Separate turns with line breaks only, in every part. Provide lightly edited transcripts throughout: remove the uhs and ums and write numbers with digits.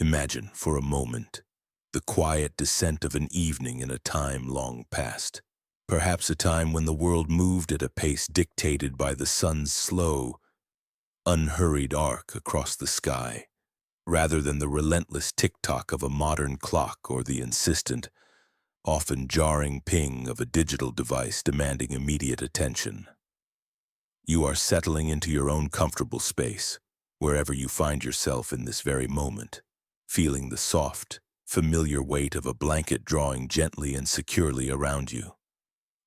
Imagine, for a moment, the quiet descent of an evening in a time long past. Perhaps a time when the world moved at a pace dictated by the sun's slow, unhurried arc across the sky, rather than the relentless tick-tock of a modern clock or the insistent, often jarring ping of a digital device demanding immediate attention. You are settling into your own comfortable space, wherever you find yourself in this very moment, feeling the soft, familiar weight of a blanket drawing gently and securely around you.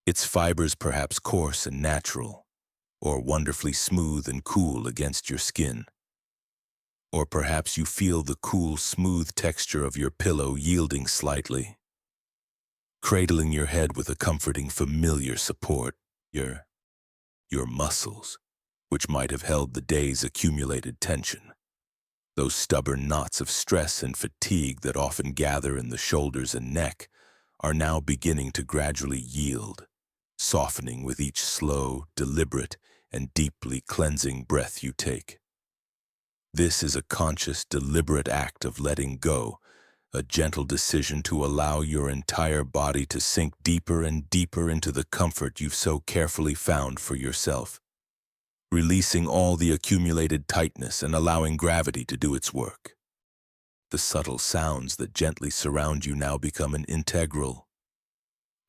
Its fibers perhaps coarse and natural, or wonderfully smooth and cool against your skin. Or perhaps you feel the cool, smooth texture of your pillow yielding slightly, cradling your head with a comforting, familiar support, your muscles, which might have held the day's accumulated tension. Those stubborn knots of stress and fatigue that often gather in the shoulders and neck are now beginning to gradually yield, softening with each slow, deliberate, and deeply cleansing breath you take. This is a conscious, deliberate act of letting go, a gentle decision to allow your entire body to sink deeper and deeper into the comfort you've so carefully found for yourself, releasing all the accumulated tightness and allowing gravity to do its work. The subtle sounds that gently surround you now become an integral,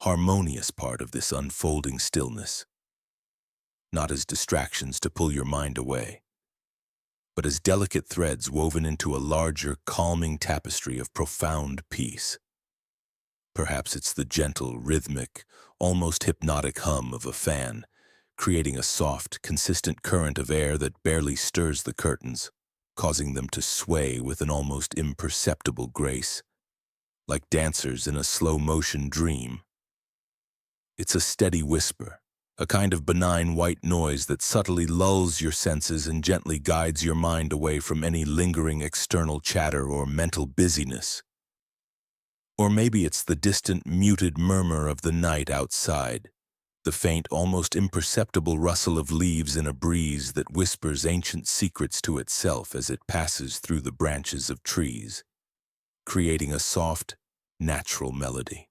harmonious part of this unfolding stillness, not as distractions to pull your mind away, but as delicate threads woven into a larger, calming tapestry of profound peace. Perhaps it's the gentle, rhythmic, almost hypnotic hum of a fan, creating a soft, consistent current of air that barely stirs the curtains, causing them to sway with an almost imperceptible grace, like dancers in a slow-motion dream. It's a steady whisper, a kind of benign white noise that subtly lulls your senses and gently guides your mind away from any lingering external chatter or mental busyness. Or maybe it's the distant, muted murmur of the night outside, the faint, almost imperceptible rustle of leaves in a breeze that whispers ancient secrets to itself as it passes through the branches of trees, creating a soft, natural melody.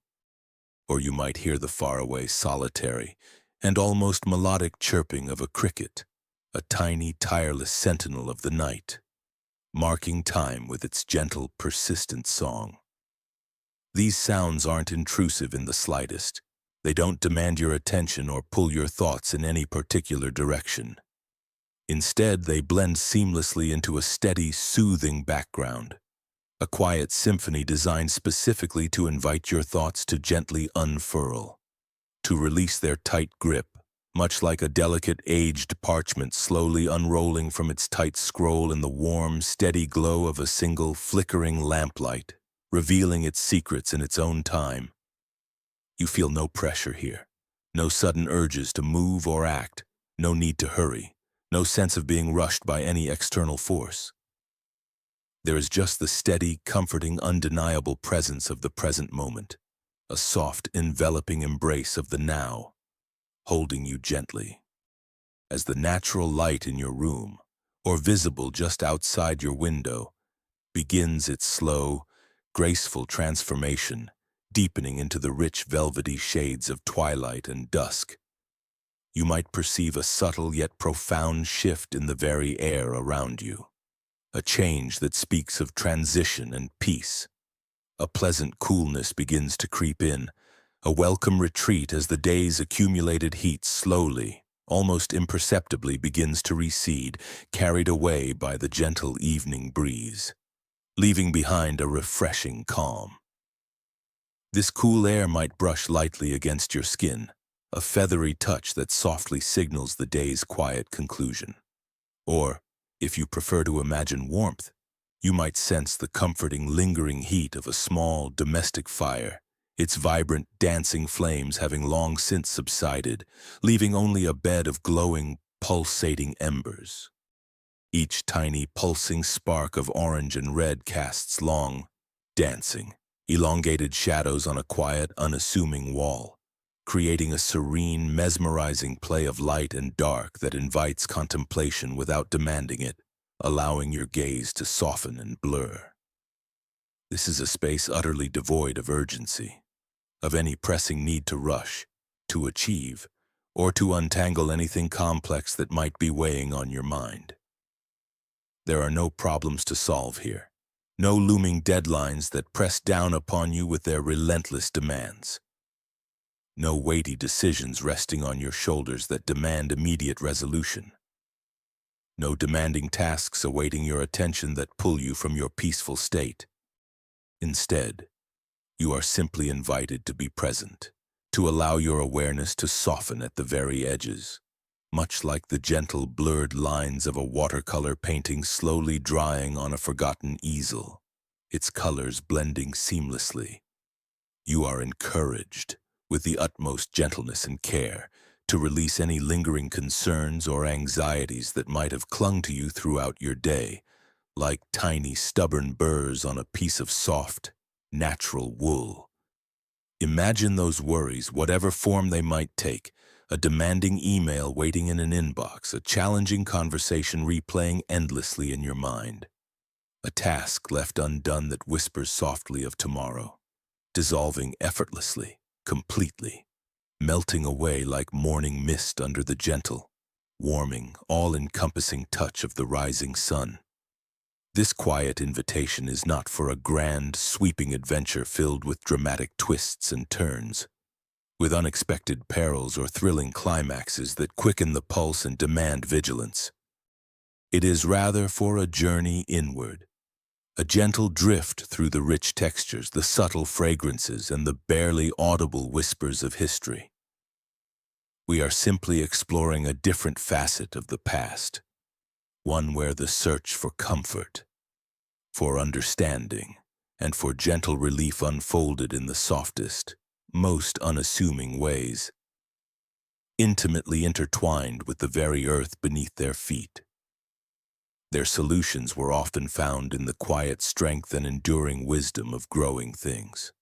Or you might hear the faraway, solitary, and almost melodic chirping of a cricket, a tiny, tireless sentinel of the night, marking time with its gentle, persistent song. These sounds aren't intrusive in the slightest. They don't demand your attention or pull your thoughts in any particular direction. Instead, they blend seamlessly into a steady, soothing background, a quiet symphony designed specifically to invite your thoughts to gently unfurl, to release their tight grip, much like a delicate, aged parchment slowly unrolling from its tight scroll in the warm, steady glow of a single flickering lamplight, revealing its secrets in its own time. You feel no pressure here, no sudden urges to move or act, no need to hurry, no sense of being rushed by any external force. There is just the steady, comforting, undeniable presence of the present moment, a soft, enveloping embrace of the now, holding you gently. As the natural light in your room, or visible just outside your window, begins its slow, graceful transformation, deepening into the rich velvety shades of twilight and dusk, you might perceive a subtle yet profound shift in the very air around you, a change that speaks of transition and peace. A pleasant coolness begins to creep in, a welcome retreat as the day's accumulated heat slowly, almost imperceptibly begins to recede, carried away by the gentle evening breeze, leaving behind a refreshing calm. This cool air might brush lightly against your skin, a feathery touch that softly signals the day's quiet conclusion. Or, if you prefer to imagine warmth, you might sense the comforting, lingering heat of a small, domestic fire, its vibrant, dancing flames having long since subsided, leaving only a bed of glowing, pulsating embers. Each tiny, pulsing spark of orange and red casts long, dancing, elongated shadows on a quiet, unassuming wall, creating a serene, mesmerizing play of light and dark that invites contemplation without demanding it, allowing your gaze to soften and blur. This is a space utterly devoid of urgency, of any pressing need to rush, to achieve, or to untangle anything complex that might be weighing on your mind. There are no problems to solve here, no looming deadlines that press down upon you with their relentless demands. No weighty decisions resting on your shoulders that demand immediate resolution. No demanding tasks awaiting your attention that pull you from your peaceful state. Instead, you are simply invited to be present, to allow your awareness to soften at the very edges, much like the gentle, blurred lines of a watercolor painting slowly drying on a forgotten easel, its colors blending seamlessly. You are encouraged, with the utmost gentleness and care, to release any lingering concerns or anxieties that might have clung to you throughout your day, like tiny, stubborn burrs on a piece of soft, natural wool. Imagine those worries, whatever form they might take, a demanding email waiting in an inbox, a challenging conversation replaying endlessly in your mind, a task left undone that whispers softly of tomorrow, dissolving effortlessly, completely, melting away like morning mist under the gentle, warming, all-encompassing touch of the rising sun. This quiet invitation is not for a grand, sweeping adventure filled with dramatic twists and turns, with unexpected perils or thrilling climaxes that quicken the pulse and demand vigilance. It is rather for a journey inward, a gentle drift through the rich textures, the subtle fragrances, and the barely audible whispers of history. We are simply exploring a different facet of the past, one where the search for comfort, for understanding, and for gentle relief unfolded in the softest, most unassuming ways, intimately intertwined with the very earth beneath their feet. Their solutions were often found in the quiet strength and enduring wisdom of growing things,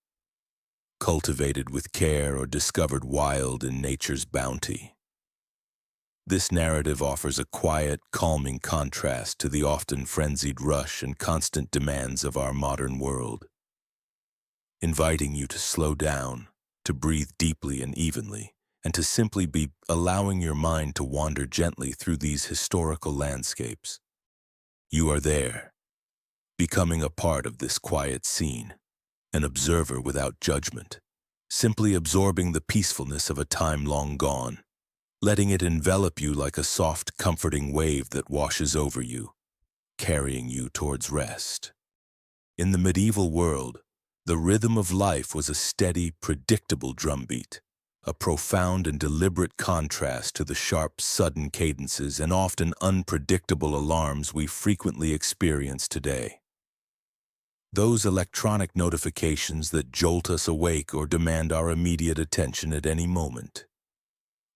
cultivated with care or discovered wild in nature's bounty. This narrative offers a quiet, calming contrast to the often frenzied rush and constant demands of our modern world, inviting you to slow down, to breathe deeply and evenly, and to simply be allowing your mind to wander gently through these historical landscapes. You are there, becoming a part of this quiet scene, an observer without judgment, simply absorbing the peacefulness of a time long gone, letting it envelop you like a soft, comforting wave that washes over you, carrying you towards rest. In the medieval world, the rhythm of life was a steady, predictable drumbeat, a profound and deliberate contrast to the sharp, sudden cadences and often unpredictable alarms we frequently experience today. Those electronic notifications that jolt us awake or demand our immediate attention at any moment.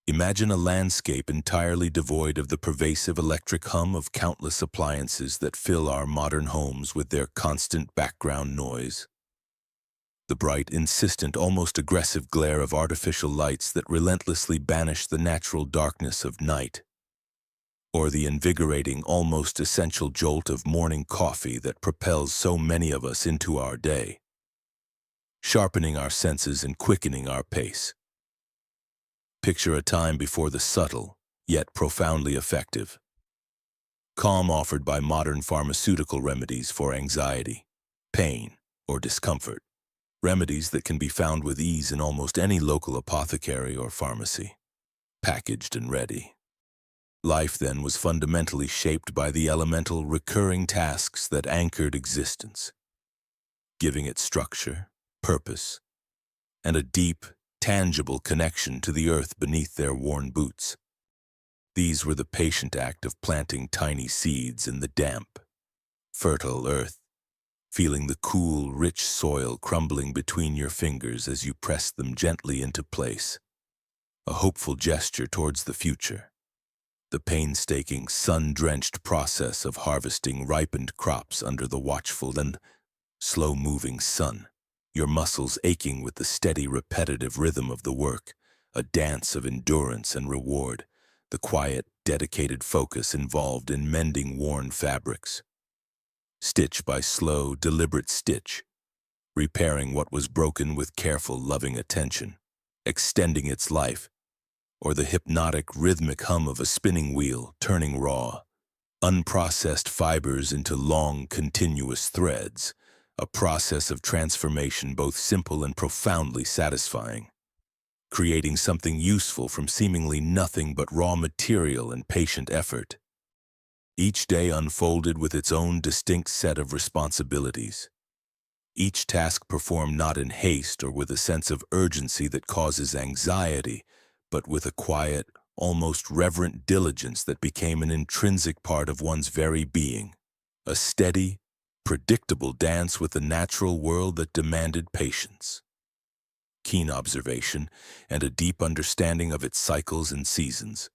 Imagine a landscape entirely devoid of the pervasive electric hum of countless appliances that fill our modern homes with their constant background noise. The bright, insistent, almost aggressive glare of artificial lights that relentlessly banish the natural darkness of night. Or the invigorating, almost essential jolt of morning coffee that propels so many of us into our day, sharpening our senses and quickening our pace. Picture a time before the subtle, yet profoundly effective calm offered by modern pharmaceutical remedies for anxiety, pain, or discomfort, remedies that can be found with ease in almost any local apothecary or pharmacy, packaged and ready. Life then was fundamentally shaped by the elemental, recurring tasks that anchored existence, giving it structure, purpose, and a deep, tangible connection to the earth beneath their worn boots. These were the patient act of planting tiny seeds in the damp, fertile earth, feeling the cool, rich soil crumbling between your fingers as you pressed them gently into place, a hopeful gesture towards the future. The painstaking, sun-drenched process of harvesting ripened crops under the watchful and slow-moving sun, your muscles aching with the steady, repetitive rhythm of the work, a dance of endurance and reward, the quiet, dedicated focus involved in mending worn fabrics. Stitch by slow, deliberate stitch, repairing what was broken with careful, loving attention, extending its life, or the hypnotic, rhythmic hum of a spinning wheel turning raw, unprocessed fibers into long, continuous threads, a process of transformation both simple and profoundly satisfying, creating something useful from seemingly nothing but raw material and patient effort. Each day unfolded with its own distinct set of responsibilities. Each task performed not in haste or with a sense of urgency that causes anxiety, but with a quiet, almost reverent diligence that became an intrinsic part of one's very being, a steady, predictable dance with the natural world that demanded patience, keen observation, and a deep understanding of its cycles and seasons.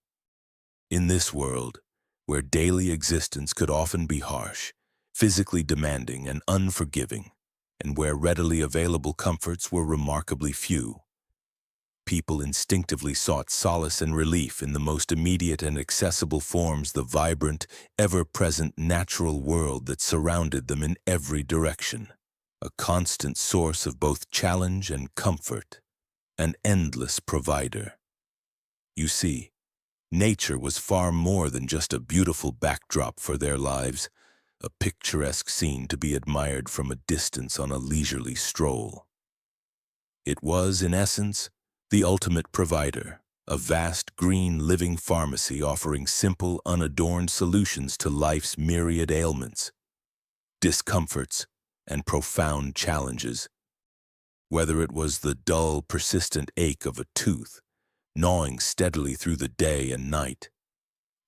In this world, where daily existence could often be harsh, physically demanding and unforgiving, and where readily available comforts were remarkably few, people instinctively sought solace and relief in the most immediate and accessible forms, the vibrant, ever-present natural world that surrounded them in every direction, a constant source of both challenge and comfort, an endless provider. You see, nature was far more than just a beautiful backdrop for their lives, a picturesque scene to be admired from a distance on a leisurely stroll. It was, in essence, the ultimate provider, a vast green living pharmacy offering simple, unadorned solutions to life's myriad ailments, discomforts, and profound challenges. Whether it was the dull, persistent ache of a tooth, gnawing steadily through the day and night,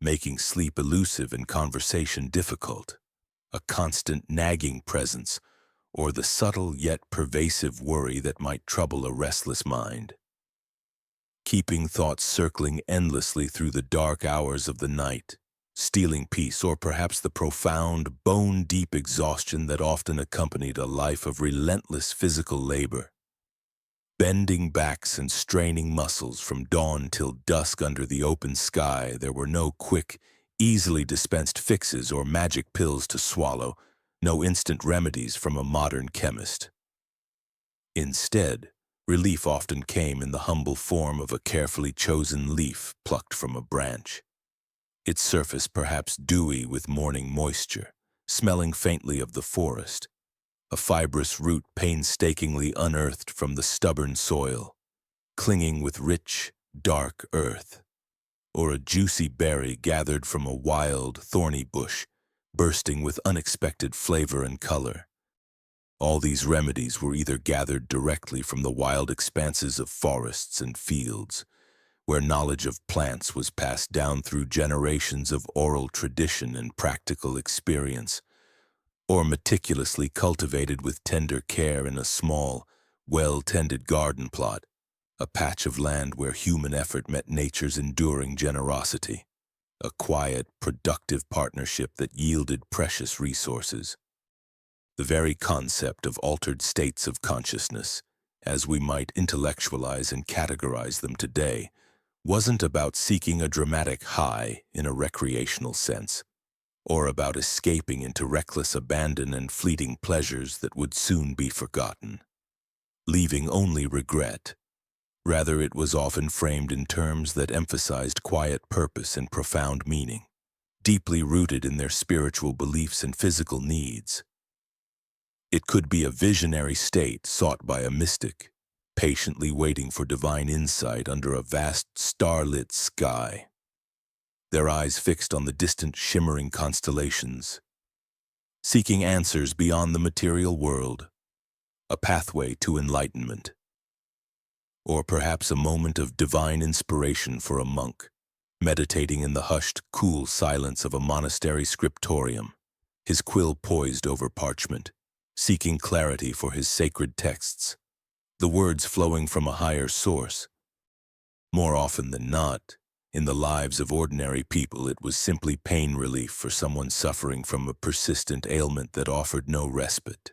making sleep elusive and conversation difficult, a constant nagging presence, or the subtle yet pervasive worry that might trouble a restless mind, keeping thoughts circling endlessly through the dark hours of the night, stealing peace, or perhaps the profound, bone-deep exhaustion that often accompanied a life of relentless physical labor. Bending backs and straining muscles from dawn till dusk under the open sky, there were no quick, easily dispensed fixes or magic pills to swallow, no instant remedies from a modern chemist. Instead, relief often came in the humble form of a carefully chosen leaf plucked from a branch, its surface perhaps dewy with morning moisture, smelling faintly of the forest, a fibrous root painstakingly unearthed from the stubborn soil, clinging with rich, dark earth, or a juicy berry gathered from a wild, thorny bush, bursting with unexpected flavor and color. All these remedies were either gathered directly from the wild expanses of forests and fields, where knowledge of plants was passed down through generations of oral tradition and practical experience, or meticulously cultivated with tender care in a small, well-tended garden plot, a patch of land where human effort met nature's enduring generosity, a quiet, productive partnership that yielded precious resources. The very concept of altered states of consciousness, as we might intellectualize and categorize them today, wasn't about seeking a dramatic high in a recreational sense, or about escaping into reckless abandon and fleeting pleasures that would soon be forgotten, leaving only regret. Rather, it was often framed in terms that emphasized quiet purpose and profound meaning, deeply rooted in their spiritual beliefs and physical needs. It could be a visionary state sought by a mystic, patiently waiting for divine insight under a vast starlit sky, their eyes fixed on the distant shimmering constellations, seeking answers beyond the material world, a pathway to enlightenment. Or perhaps a moment of divine inspiration for a monk, meditating in the hushed, cool silence of a monastery scriptorium, his quill poised over parchment, seeking clarity for his sacred texts, the words flowing from a higher source. More often than not, in the lives of ordinary people, it was simply pain relief for someone suffering from a persistent ailment that offered no respite,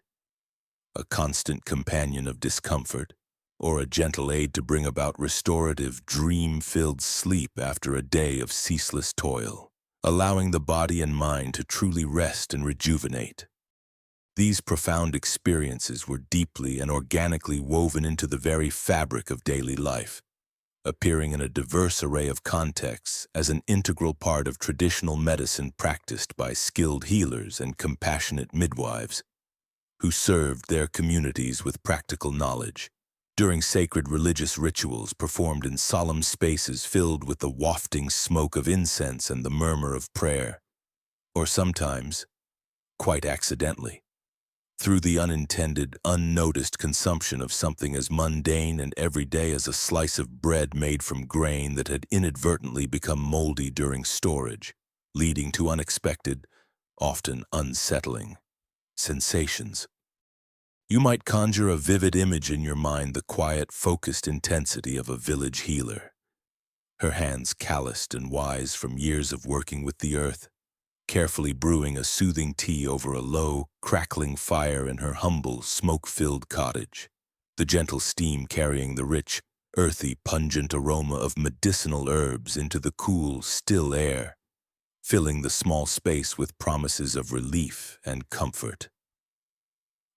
a constant companion of discomfort, or a gentle aid to bring about restorative, dream-filled sleep after a day of ceaseless toil, allowing the body and mind to truly rest and rejuvenate. These profound experiences were deeply and organically woven into the very fabric of daily life, appearing in a diverse array of contexts as an integral part of traditional medicine practiced by skilled healers and compassionate midwives who served their communities with practical knowledge. During sacred religious rituals performed in solemn spaces filled with the wafting smoke of incense and the murmur of prayer, or sometimes, quite accidentally, through the unintended, unnoticed consumption of something as mundane and everyday as a slice of bread made from grain that had inadvertently become moldy during storage, leading to unexpected, often unsettling, sensations. You might conjure a vivid image in your mind, the quiet, focused intensity of a village healer, her hands calloused and wise from years of working with the earth, carefully brewing a soothing tea over a low, crackling fire in her humble, smoke-filled cottage, the gentle steam carrying the rich, earthy, pungent aroma of medicinal herbs into the cool, still air, filling the small space with promises of relief and comfort.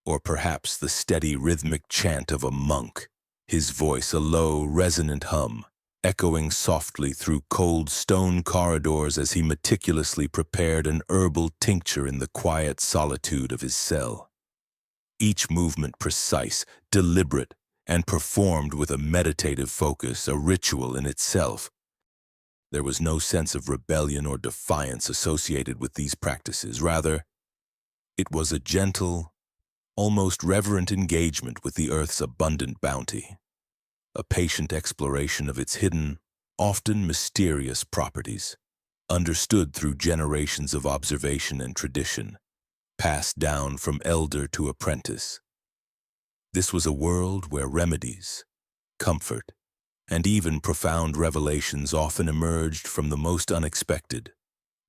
Or perhaps the steady, rhythmic chant of a monk, his voice a low, resonant hum, echoing softly through cold stone corridors as he meticulously prepared an herbal tincture in the quiet solitude of his cell. Each movement precise, deliberate, and performed with a meditative focus, a ritual in itself. There was no sense of rebellion or defiance associated with these practices. Rather, it was a gentle, almost reverent engagement with the earth's abundant bounty, a patient exploration of its hidden, often mysterious properties, understood through generations of observation and tradition, passed down from elder to apprentice. This was a world where remedies, comfort, and even profound revelations often emerged from the most unexpected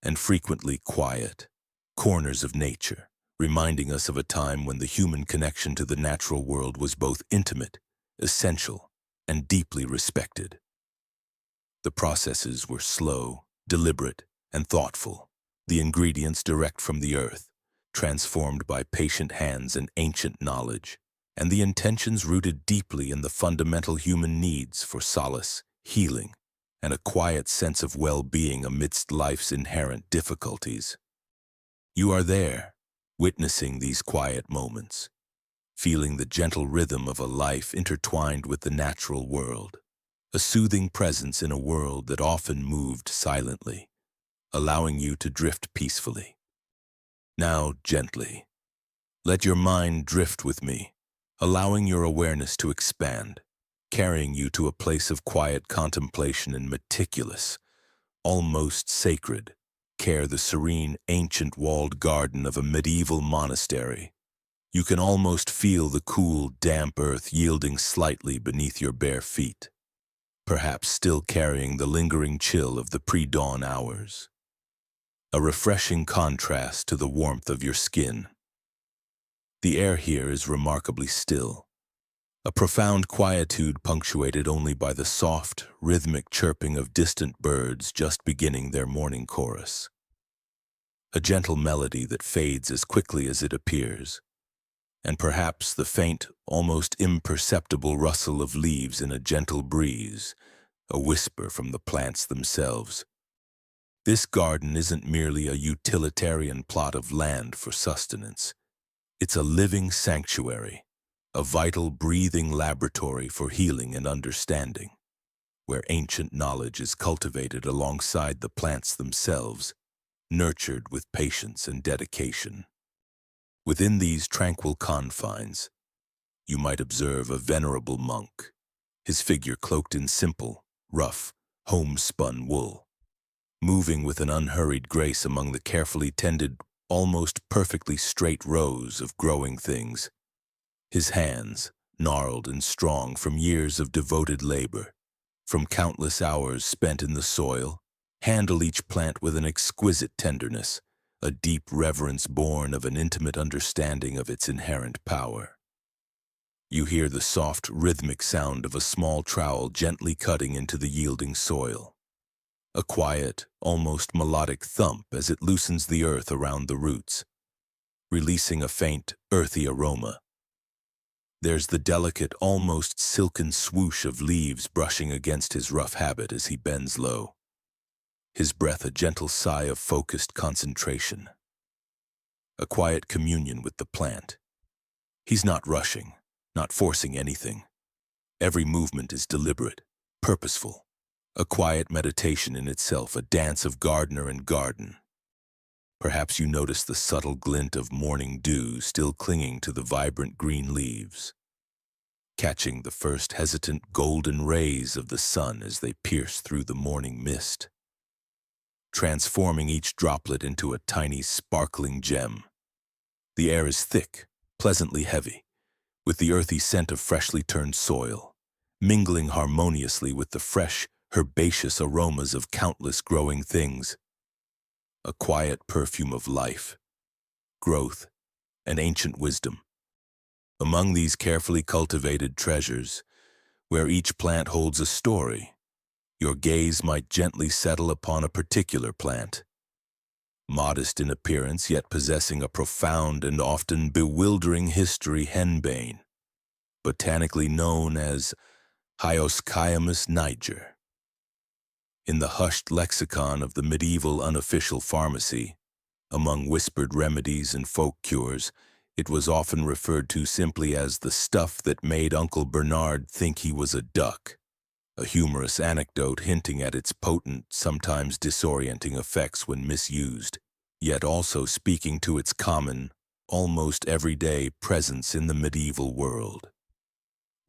and frequently quiet corners of nature, reminding us of a time when the human connection to the natural world was both intimate, essential, and deeply respected. The processes were slow, deliberate, and thoughtful, the ingredients direct from the earth, transformed by patient hands and ancient knowledge, and the intentions rooted deeply in the fundamental human needs for solace, healing, and a quiet sense of well-being amidst life's inherent difficulties. You are there, witnessing these quiet moments, feeling the gentle rhythm of a life intertwined with the natural world, a soothing presence in a world that often moved silently, allowing you to drift peacefully. Now, gently, let your mind drift with me, allowing your awareness to expand, carrying you to a place of quiet contemplation and meticulous, almost sacred care, the serene, ancient walled garden of a medieval monastery. You can almost feel the cool, damp earth yielding slightly beneath your bare feet, perhaps still carrying the lingering chill of the pre-dawn hours, a refreshing contrast to the warmth of your skin. The air here is remarkably still, a profound quietude punctuated only by the soft, rhythmic chirping of distant birds just beginning their morning chorus. A gentle melody that fades as quickly as it appears, and perhaps the faint, almost imperceptible rustle of leaves in a gentle breeze, a whisper from the plants themselves. This garden isn't merely a utilitarian plot of land for sustenance. It's a living sanctuary, a vital, breathing laboratory for healing and understanding, where ancient knowledge is cultivated alongside the plants themselves, nurtured with patience and dedication. Within these tranquil confines, you might observe a venerable monk, his figure cloaked in simple, rough, homespun wool, moving with an unhurried grace among the carefully tended, almost perfectly straight rows of growing things. His hands, gnarled and strong from years of devoted labor, from countless hours spent in the soil, handle each plant with an exquisite tenderness, a deep reverence born of an intimate understanding of its inherent power. You hear the soft, rhythmic sound of a small trowel gently cutting into the yielding soil, a quiet, almost melodic thump as it loosens the earth around the roots. releasing a faint, earthy aroma. There's the delicate, almost silken swoosh of leaves brushing against his rough habit as he bends low, his breath a gentle sigh of focused concentration, a quiet communion with the plant. He's not rushing, not forcing anything. Every movement is deliberate, purposeful, a quiet meditation in itself, a dance of gardener and garden. Perhaps you notice the subtle glint of morning dew still clinging to the vibrant green leaves, catching the first hesitant golden rays of the sun as they pierce through the morning mist, transforming each droplet into a tiny sparkling gem. The air is thick, pleasantly heavy, with the earthy scent of freshly turned soil, mingling harmoniously with the fresh, herbaceous aromas of countless growing things. A quiet perfume of life, growth, and ancient wisdom. Among these carefully cultivated treasures, where each plant holds a story, your gaze might gently settle upon a particular plant. Modest in appearance, yet possessing a profound and often bewildering history, henbane, botanically known as Hyoscyamus niger. In the hushed lexicon of the medieval unofficial pharmacy, among whispered remedies and folk cures, it was often referred to simply as the stuff that made Uncle Bernard think he was a duck, a humorous anecdote hinting at its potent, sometimes disorienting effects when misused, yet also speaking to its common, almost everyday presence in the medieval world.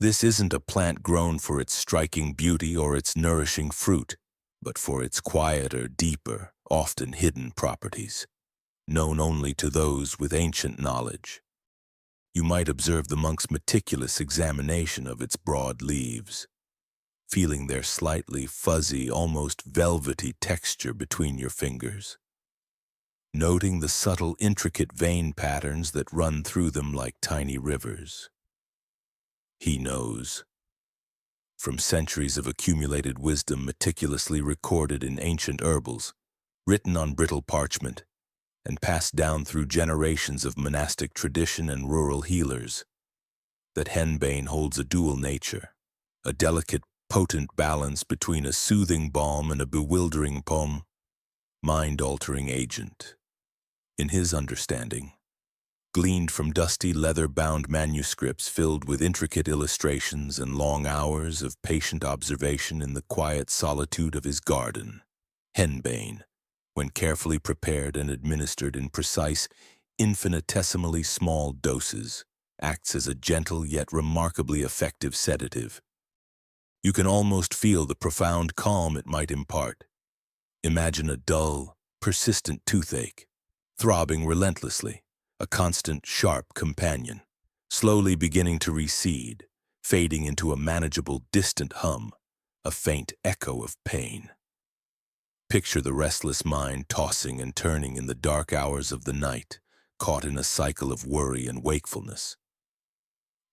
This isn't a plant grown for its striking beauty or its nourishing fruit, but for its quieter, deeper, often hidden properties, known only to those with ancient knowledge. You might observe the monk's meticulous examination of its broad leaves, feeling their slightly fuzzy, almost velvety texture between your fingers, noting the subtle, intricate vein patterns that run through them like tiny rivers. He knows. From centuries of accumulated wisdom meticulously recorded in ancient herbals, written on brittle parchment, and passed down through generations of monastic tradition and rural healers, that henbane holds a dual nature, a delicate, potent balance between a soothing balm and a bewildering poem, mind-altering agent. In his understanding, gleaned from dusty leather-bound manuscripts filled with intricate illustrations and long hours of patient observation in the quiet solitude of his garden, henbane, when carefully prepared and administered in precise, infinitesimally small doses, acts as a gentle yet remarkably effective sedative. You can almost feel the profound calm it might impart. Imagine a dull, persistent toothache, throbbing relentlessly, a constant, sharp companion, slowly beginning to recede, fading into a manageable, distant hum, a faint echo of pain. Picture the restless mind tossing and turning in the dark hours of the night, caught in a cycle of worry and wakefulness.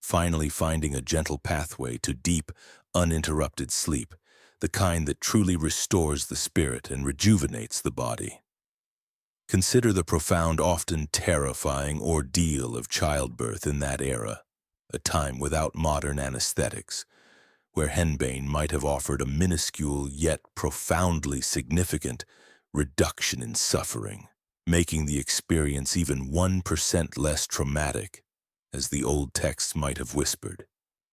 Finally finding a gentle pathway to deep, uninterrupted sleep, the kind that truly restores the spirit and rejuvenates the body. Consider the profound, often terrifying ordeal of childbirth in that era, a time without modern anesthetics, where henbane might have offered a minuscule yet profoundly significant reduction in suffering, making the experience even 1% less traumatic, as the old texts might have whispered.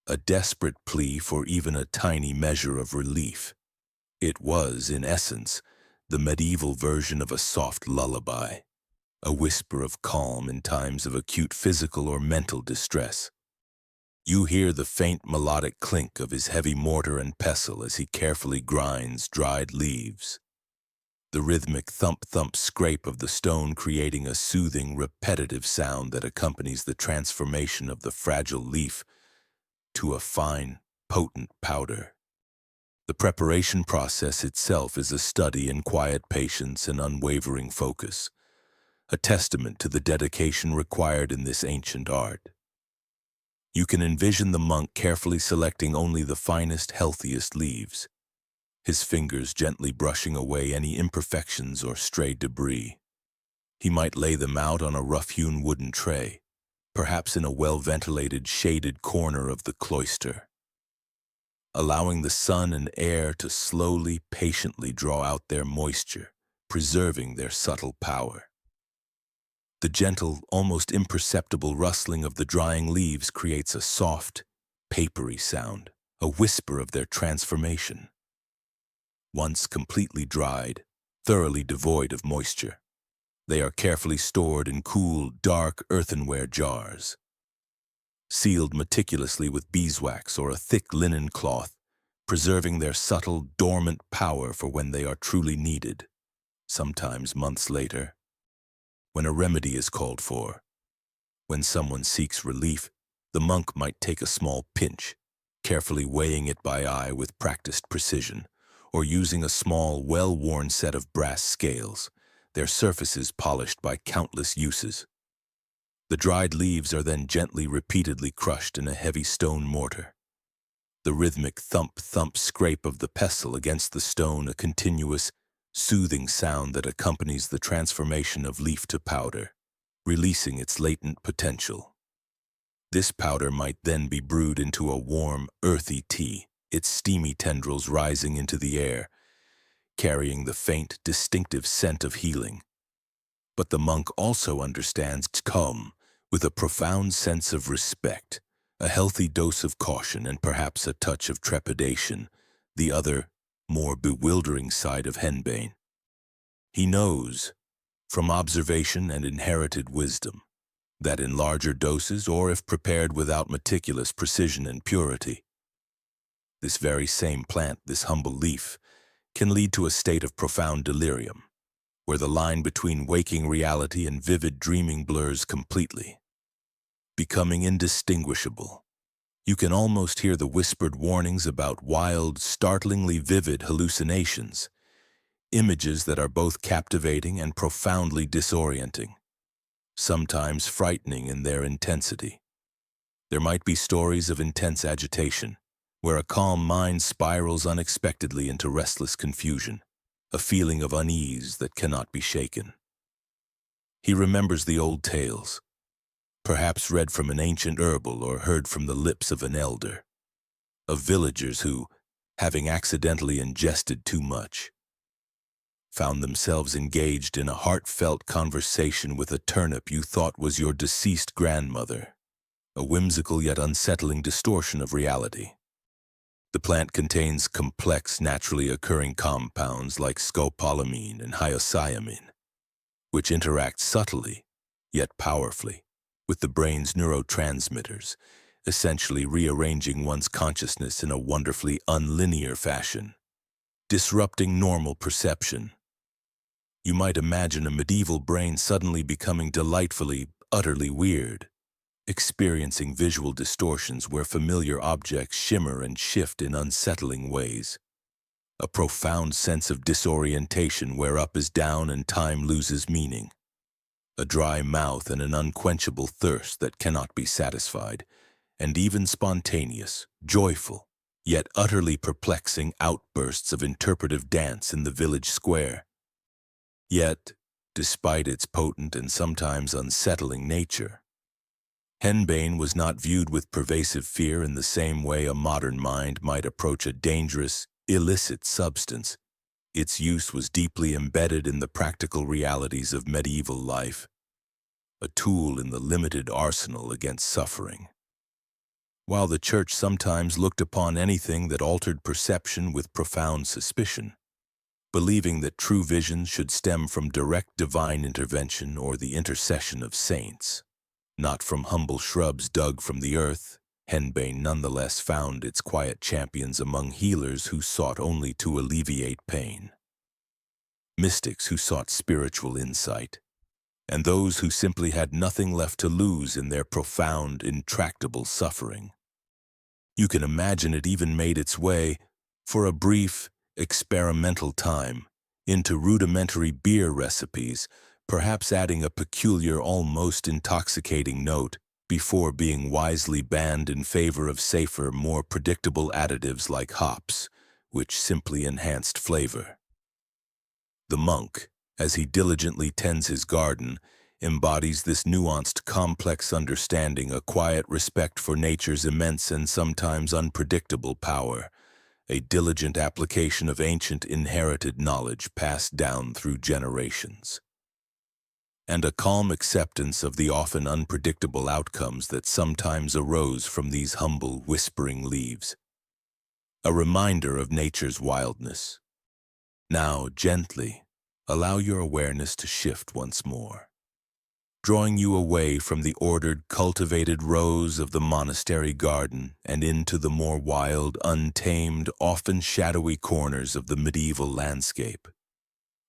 A desperate plea for even a tiny measure of relief. It was, in essence, the medieval version of a soft lullaby, a whisper of calm in times of acute physical or mental distress. You hear the faint melodic clink of his heavy mortar and pestle as he carefully grinds dried leaves, the rhythmic thump-thump scrape of the stone creating a soothing, repetitive sound that accompanies the transformation of the fragile leaf to a fine, potent powder. The preparation process itself is a study in quiet patience and unwavering focus, a testament to the dedication required in this ancient art. You can envision the monk carefully selecting only the finest, healthiest leaves, his fingers gently brushing away any imperfections or stray debris. He might lay them out on a rough-hewn wooden tray, perhaps in a well-ventilated, shaded corner of the cloister, allowing the sun and air to slowly, patiently draw out their moisture, preserving their subtle power. The gentle, almost imperceptible rustling of the drying leaves creates a soft, papery sound, a whisper of their transformation. Once completely dried, thoroughly devoid of moisture, they are carefully stored in cool, dark earthenware jars, sealed meticulously with beeswax or a thick linen cloth, preserving their subtle, dormant power for when they are truly needed, sometimes months later. When a remedy is called for, when someone seeks relief, the monk might take a small pinch, carefully weighing it by eye with practiced precision, or using a small, well-worn set of brass scales, their surfaces polished by countless uses. The dried leaves are then gently, repeatedly crushed in a heavy stone mortar. The rhythmic thump-thump scrape of the pestle against the stone, a continuous, soothing sound that accompanies the transformation of leaf to powder, releasing its latent potential. This powder might then be brewed into a warm, earthy tea, its steamy tendrils rising into the air, carrying the faint, distinctive scent of healing. But the monk also understands calm with a profound sense of respect, a healthy dose of caution, and perhaps a touch of trepidation, the other, more bewildering side of henbane. He knows, from observation and inherited wisdom, that in larger doses, or if prepared without meticulous precision and purity, this very same plant, this humble leaf, can lead to a state of profound delirium, where the line between waking reality and vivid dreaming blurs completely, becoming indistinguishable. You can almost hear the whispered warnings about wild, startlingly vivid hallucinations, images that are both captivating and profoundly disorienting, sometimes frightening in their intensity. There might be stories of intense agitation, where a calm mind spirals unexpectedly into restless confusion, a feeling of unease that cannot be shaken. He remembers the old tales, perhaps read from an ancient herbal or heard from the lips of an elder, of villagers who, having accidentally ingested too much, found themselves engaged in a heartfelt conversation with a turnip you thought was your deceased grandmother, a whimsical yet unsettling distortion of reality. The plant contains complex, naturally occurring compounds like scopolamine and hyoscyamine, which interact subtly, yet powerfully, with the brain's neurotransmitters, essentially rearranging one's consciousness in a wonderfully unlinear fashion, disrupting normal perception. You might imagine a medieval brain suddenly becoming delightfully, utterly weird, experiencing visual distortions where familiar objects shimmer and shift in unsettling ways. A profound sense of disorientation where up is down and time loses meaning. A dry mouth and an unquenchable thirst that cannot be satisfied, and even spontaneous, joyful, yet utterly perplexing outbursts of interpretive dance in the village square. Yet, despite its potent and sometimes unsettling nature, henbane was not viewed with pervasive fear in the same way a modern mind might approach a dangerous, illicit substance. Its use was deeply embedded in the practical realities of medieval life, a tool in the limited arsenal against suffering. While the Church sometimes looked upon anything that altered perception with profound suspicion, believing that true vision should stem from direct divine intervention or the intercession of saints, not from humble shrubs dug from the earth, henbane nonetheless found its quiet champions among healers who sought only to alleviate pain, mystics who sought spiritual insight, and those who simply had nothing left to lose in their profound, intractable suffering. You can imagine it even made its way, for a brief, experimental time, into rudimentary beer recipes, perhaps adding a peculiar, almost intoxicating note, before being wisely banned in favor of safer, more predictable additives like hops, which simply enhanced flavor. The monk, as he diligently tends his garden, embodies this nuanced, complex understanding, a quiet respect for nature's immense and sometimes unpredictable power, a diligent application of ancient inherited knowledge passed down through generations, and a calm acceptance of the often unpredictable outcomes that sometimes arose from these humble, whispering leaves. A reminder of nature's wildness. Now, gently, allow your awareness to shift once more, drawing you away from the ordered, cultivated rows of the monastery garden and into the more wild, untamed, often shadowy corners of the medieval landscape,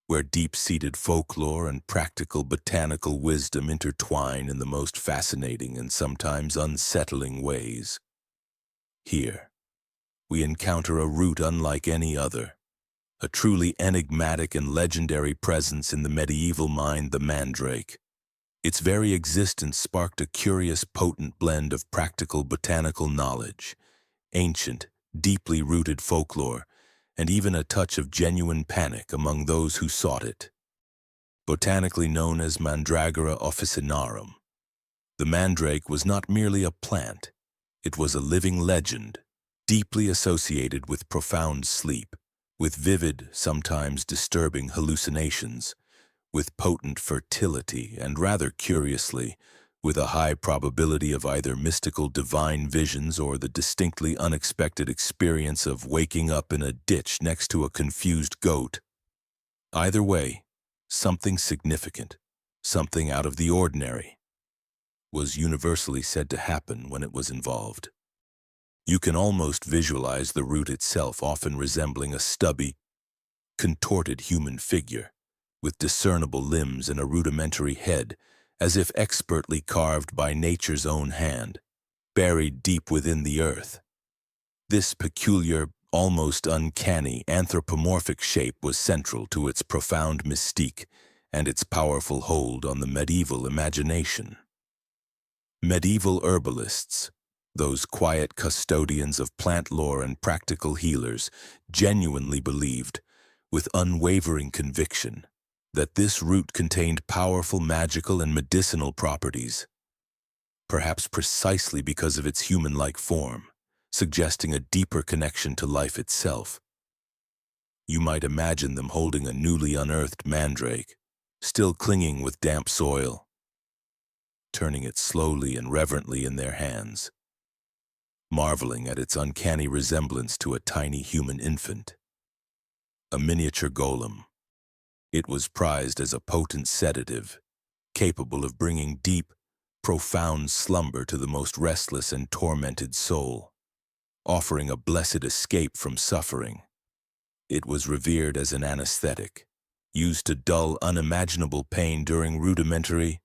where deep-seated folklore and practical botanical wisdom intertwine in the most fascinating and sometimes unsettling ways. Here, we encounter a root unlike any other, a truly enigmatic and legendary presence in the medieval mind, the mandrake. Its very existence sparked a curious, potent blend of practical botanical knowledge, ancient, deeply rooted folklore, and even a touch of genuine panic among those who sought it. Botanically known as Mandragora officinarum, the mandrake was not merely a plant, it was a living legend, deeply associated with profound sleep, with vivid, sometimes disturbing hallucinations, with potent fertility, and rather curiously, with a high probability of either mystical divine visions or the distinctly unexpected experience of waking up in a ditch next to a confused goat. Either way, something significant, something out of the ordinary, was universally said to happen when it was involved. You can almost visualize the root itself often resembling a stubby, contorted human figure, with discernible limbs and a rudimentary head, as if expertly carved by nature's own hand, buried deep within the earth. This peculiar, almost uncanny, anthropomorphic shape was central to its profound mystique and its powerful hold on the medieval imagination. Medieval herbalists, those quiet custodians of plant lore and practical healers, genuinely believed, with unwavering conviction, that this root contained powerful magical and medicinal properties, perhaps precisely because of its human-like form, suggesting a deeper connection to life itself. You might imagine them holding a newly unearthed mandrake, still clinging with damp soil, turning it slowly and reverently in their hands, marveling at its uncanny resemblance to a tiny human infant, a miniature golem. It was prized as a potent sedative, capable of bringing deep, profound slumber to the most restless and tormented soul, offering a blessed escape from suffering. It was revered as an anesthetic, used to dull unimaginable pain during rudimentary,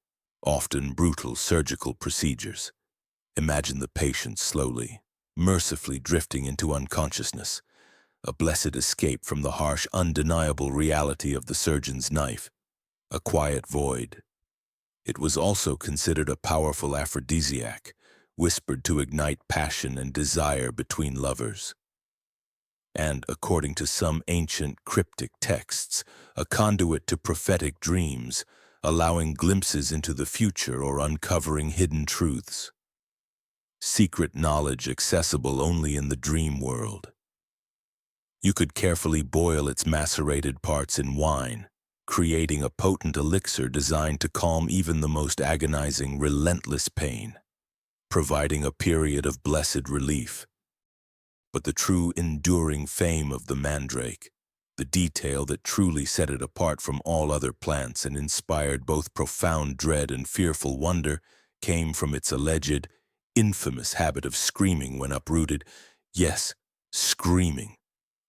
often brutal surgical procedures. Imagine the patient slowly, mercifully drifting into unconsciousness, a blessed escape from the harsh, undeniable reality of the surgeon's knife, a quiet void. It was also considered a powerful aphrodisiac, whispered to ignite passion and desire between lovers. And, according to some ancient cryptic texts, a conduit to prophetic dreams, allowing glimpses into the future or uncovering hidden truths. Secret knowledge accessible only in the dream world. You could carefully boil its macerated parts in wine, creating a potent elixir designed to calm even the most agonizing, relentless pain, providing a period of blessed relief. But the true enduring fame of the mandrake, the detail that truly set it apart from all other plants and inspired both profound dread and fearful wonder, came from its alleged, infamous habit of screaming when uprooted. Yes, screaming.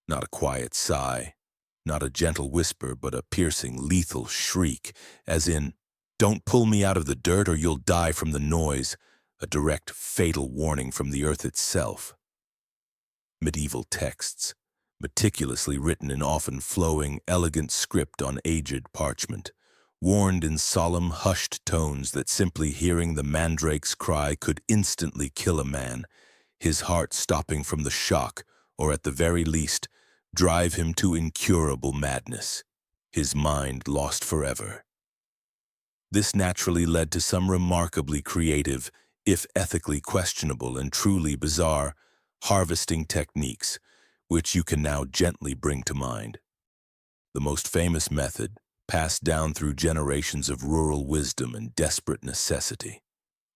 Not a quiet sigh, not a gentle whisper, but a piercing, lethal shriek, as in, "Don't pull me out of the dirt or you'll die from the noise," a direct, fatal warning from the earth itself. Medieval texts, meticulously written in often flowing, elegant script on aged parchment, warned in solemn, hushed tones that simply hearing the mandrake's cry could instantly kill a man, his heart stopping from the shock, or at the very least, drive him to incurable madness. his mind lost forever. This naturally led to some remarkably creative, if ethically questionable and truly bizarre, harvesting techniques, which you can now gently bring to mind. The most famous method, passed down through generations of rural wisdom and desperate necessity,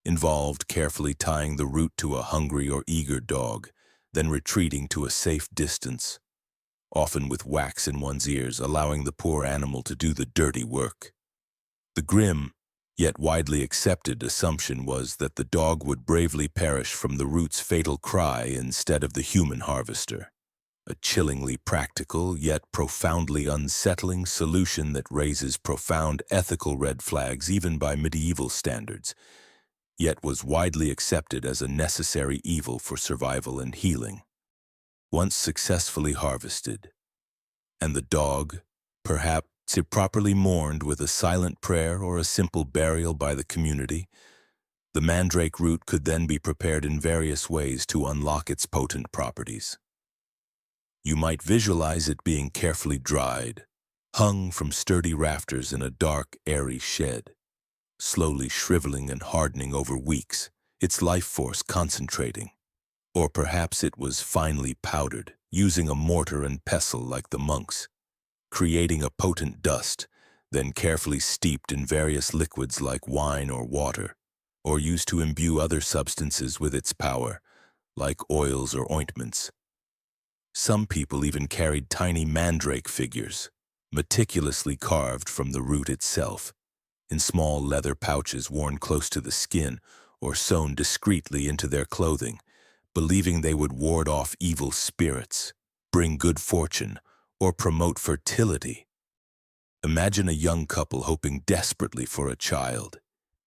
involved carefully tying the root to a hungry or eager dog, then retreating to a safe distance, often with wax in one's ears, allowing the poor animal to do the dirty work. The grim, yet widely accepted assumption was that the dog would bravely perish from the root's fatal cry instead of the human harvester. A chillingly practical, yet profoundly unsettling solution that raises profound ethical red flags even by medieval standards, yet was widely accepted as a necessary evil for survival and healing. Once successfully harvested, and the dog, perhaps properly mourned with a silent prayer or a simple burial by the community, the mandrake root could then be prepared in various ways to unlock its potent properties. You might visualize it being carefully dried, hung from sturdy rafters in a dark, airy shed, slowly shriveling and hardening over weeks, its life force concentrating. Or perhaps it was finely powdered, using a mortar and pestle like the monks, creating a potent dust, then carefully steeped in various liquids like wine or water, or used to imbue other substances with its power, like oils or ointments. Some people even carried tiny mandrake figures, meticulously carved from the root itself, in small leather pouches worn close to the skin or sewn discreetly into their clothing, believing they would ward off evil spirits, bring good fortune, or promote fertility. Imagine a young couple hoping desperately for a child,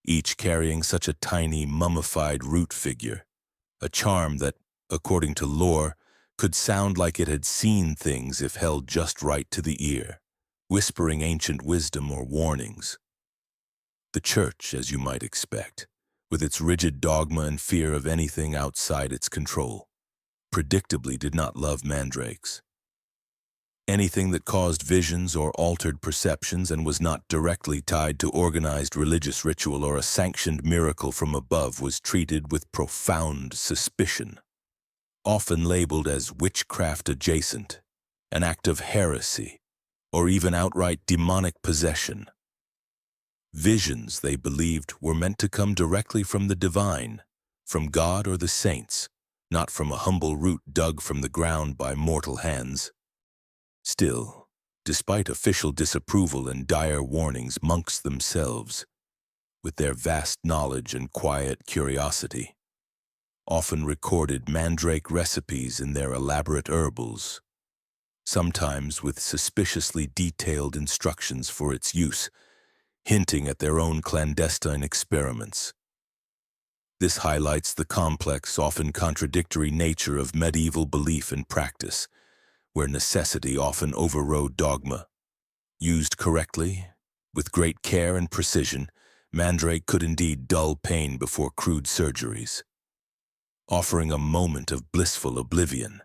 each carrying such a tiny mummified root figure, a charm that, according to lore, could sound like it had seen things if held just right to the ear, whispering ancient wisdom or warnings. The church, as you might expect, with its rigid dogma and fear of anything outside its control, predictably did not love mandrakes. Anything that caused visions or altered perceptions and was not directly tied to organized religious ritual or a sanctioned miracle from above was treated with profound suspicion, often labeled as witchcraft adjacent, an act of heresy, or even outright demonic possession. Visions, they believed, were meant to come directly from the divine, from God or the saints, not from a humble root dug from the ground by mortal hands. Still, despite official disapproval and dire warnings, monks themselves, with their vast knowledge and quiet curiosity, often recorded mandrake recipes in their elaborate herbals, sometimes with suspiciously detailed instructions for its use, hinting at their own clandestine experiments. This highlights the complex, often contradictory nature of medieval belief and practice, where necessity often overrode dogma. Used correctly, with great care and precision, mandrake could indeed dull pain before crude surgeries, offering a moment of blissful oblivion.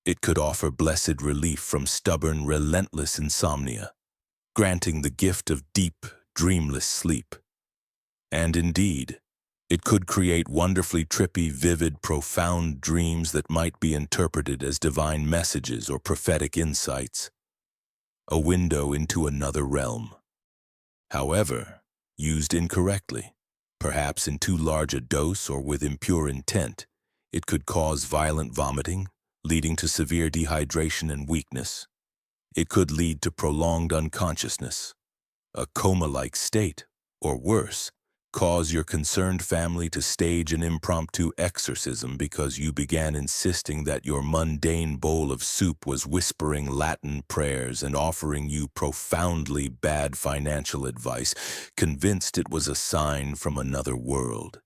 It could offer blessed relief from stubborn, relentless insomnia, granting the gift of deep, dreamless sleep. And indeed, it could create wonderfully trippy, vivid, profound dreams that might be interpreted as divine messages or prophetic insights, a window into another realm. However, used incorrectly, perhaps in too large a dose or with impure intent, it could cause violent vomiting, leading to severe dehydration and weakness. It could lead to prolonged unconsciousness, a coma-like state, or worse, cause your concerned family to stage an impromptu exorcism because you began insisting that your mundane bowl of soup was whispering Latin prayers and offering you profoundly bad financial advice, convinced it was a sign from another world.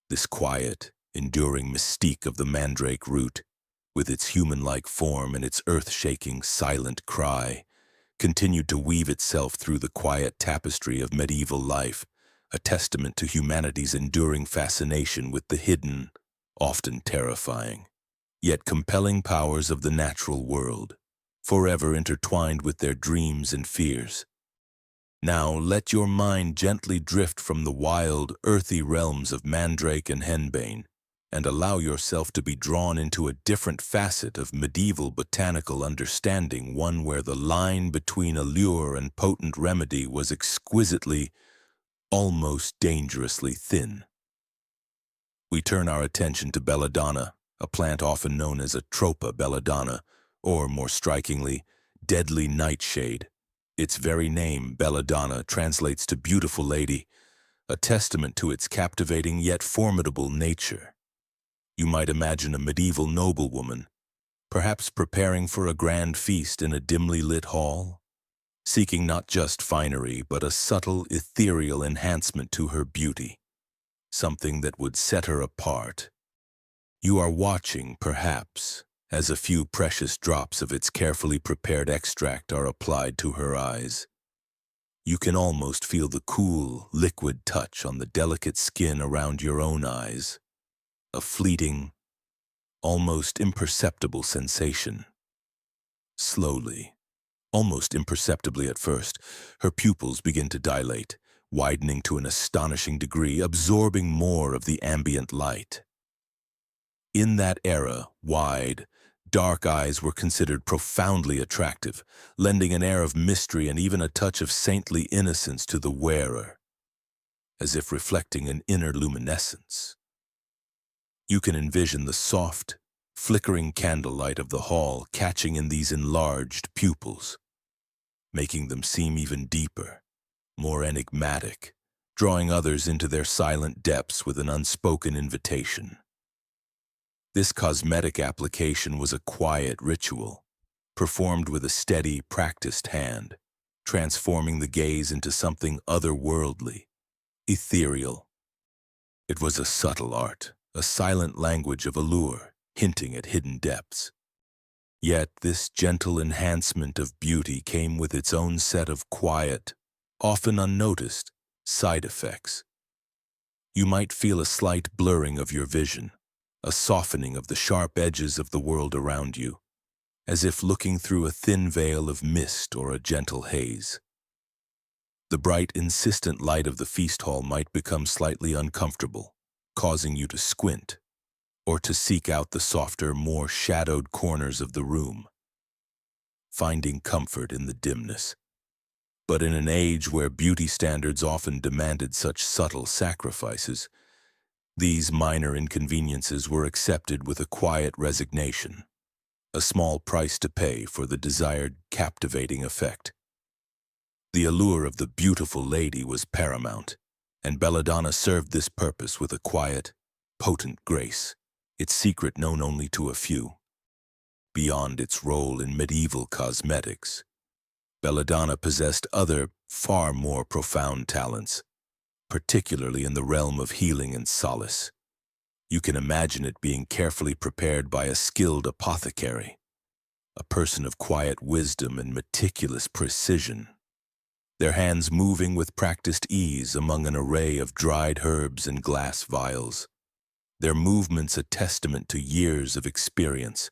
This quiet, enduring mystique of the mandrake root, with its human-like form and its earth-shaking, silent cry, continued to weave itself through the quiet tapestry of medieval life, a testament to humanity's enduring fascination with the hidden, often terrifying, yet compelling powers of the natural world. forever intertwined with their dreams and fears. Now let your mind gently drift from the wild, earthy realms of mandrake and henbane, and allow yourself to be drawn into a different facet of medieval botanical understanding, one where the line between allure and potent remedy was exquisitely, almost dangerously thin. We turn our attention to belladonna, a plant often known as Atropa belladonna, or more strikingly, deadly nightshade. Its very name, belladonna, translates to beautiful lady, a testament to its captivating yet formidable nature. You might imagine a medieval noblewoman, perhaps preparing for a grand feast in a dimly lit hall, seeking not just finery but a subtle, ethereal enhancement to her beauty, something that would set her apart. You are watching, perhaps, as a few precious drops of its carefully prepared extract are applied to her eyes. You can almost feel the cool, liquid touch on the delicate skin around your own eyes, a fleeting, almost imperceptible sensation. Slowly, almost imperceptibly at first, her pupils begin to dilate, widening to an astonishing degree, absorbing more of the ambient light. In that era, wide, dark eyes were considered profoundly attractive, lending an air of mystery and even a touch of saintly innocence to the wearer, as if reflecting an inner luminescence. You can envision the soft, flickering candlelight of the hall catching in these enlarged pupils, making them seem even deeper, more enigmatic, drawing others into their silent depths with an unspoken invitation. This cosmetic application was a quiet ritual, performed with a steady, practiced hand, transforming the gaze into something otherworldly, ethereal. It was a subtle art, a silent language of allure, hinting at hidden depths. Yet this gentle enhancement of beauty came with its own set of quiet, often unnoticed, side effects. You might feel a slight blurring of your vision, a softening of the sharp edges of the world around you, as if looking through a thin veil of mist or a gentle haze. The bright, insistent light of the feast hall might become slightly uncomfortable, causing you to squint, or to seek out the softer, more shadowed corners of the room, finding comfort in the dimness. But in an age where beauty standards often demanded such subtle sacrifices, these minor inconveniences were accepted with a quiet resignation, a small price to pay for the desired captivating effect. The allure of the beautiful lady was paramount, and belladonna served this purpose with a quiet, potent grace, its secret known only to a few. Beyond its role in medieval cosmetics, belladonna possessed other, far more profound talents, particularly in the realm of healing and solace. You can imagine it being carefully prepared by a skilled apothecary, a person of quiet wisdom and meticulous precision, their hands moving with practiced ease among an array of dried herbs and glass vials, their movements a testament to years of experience.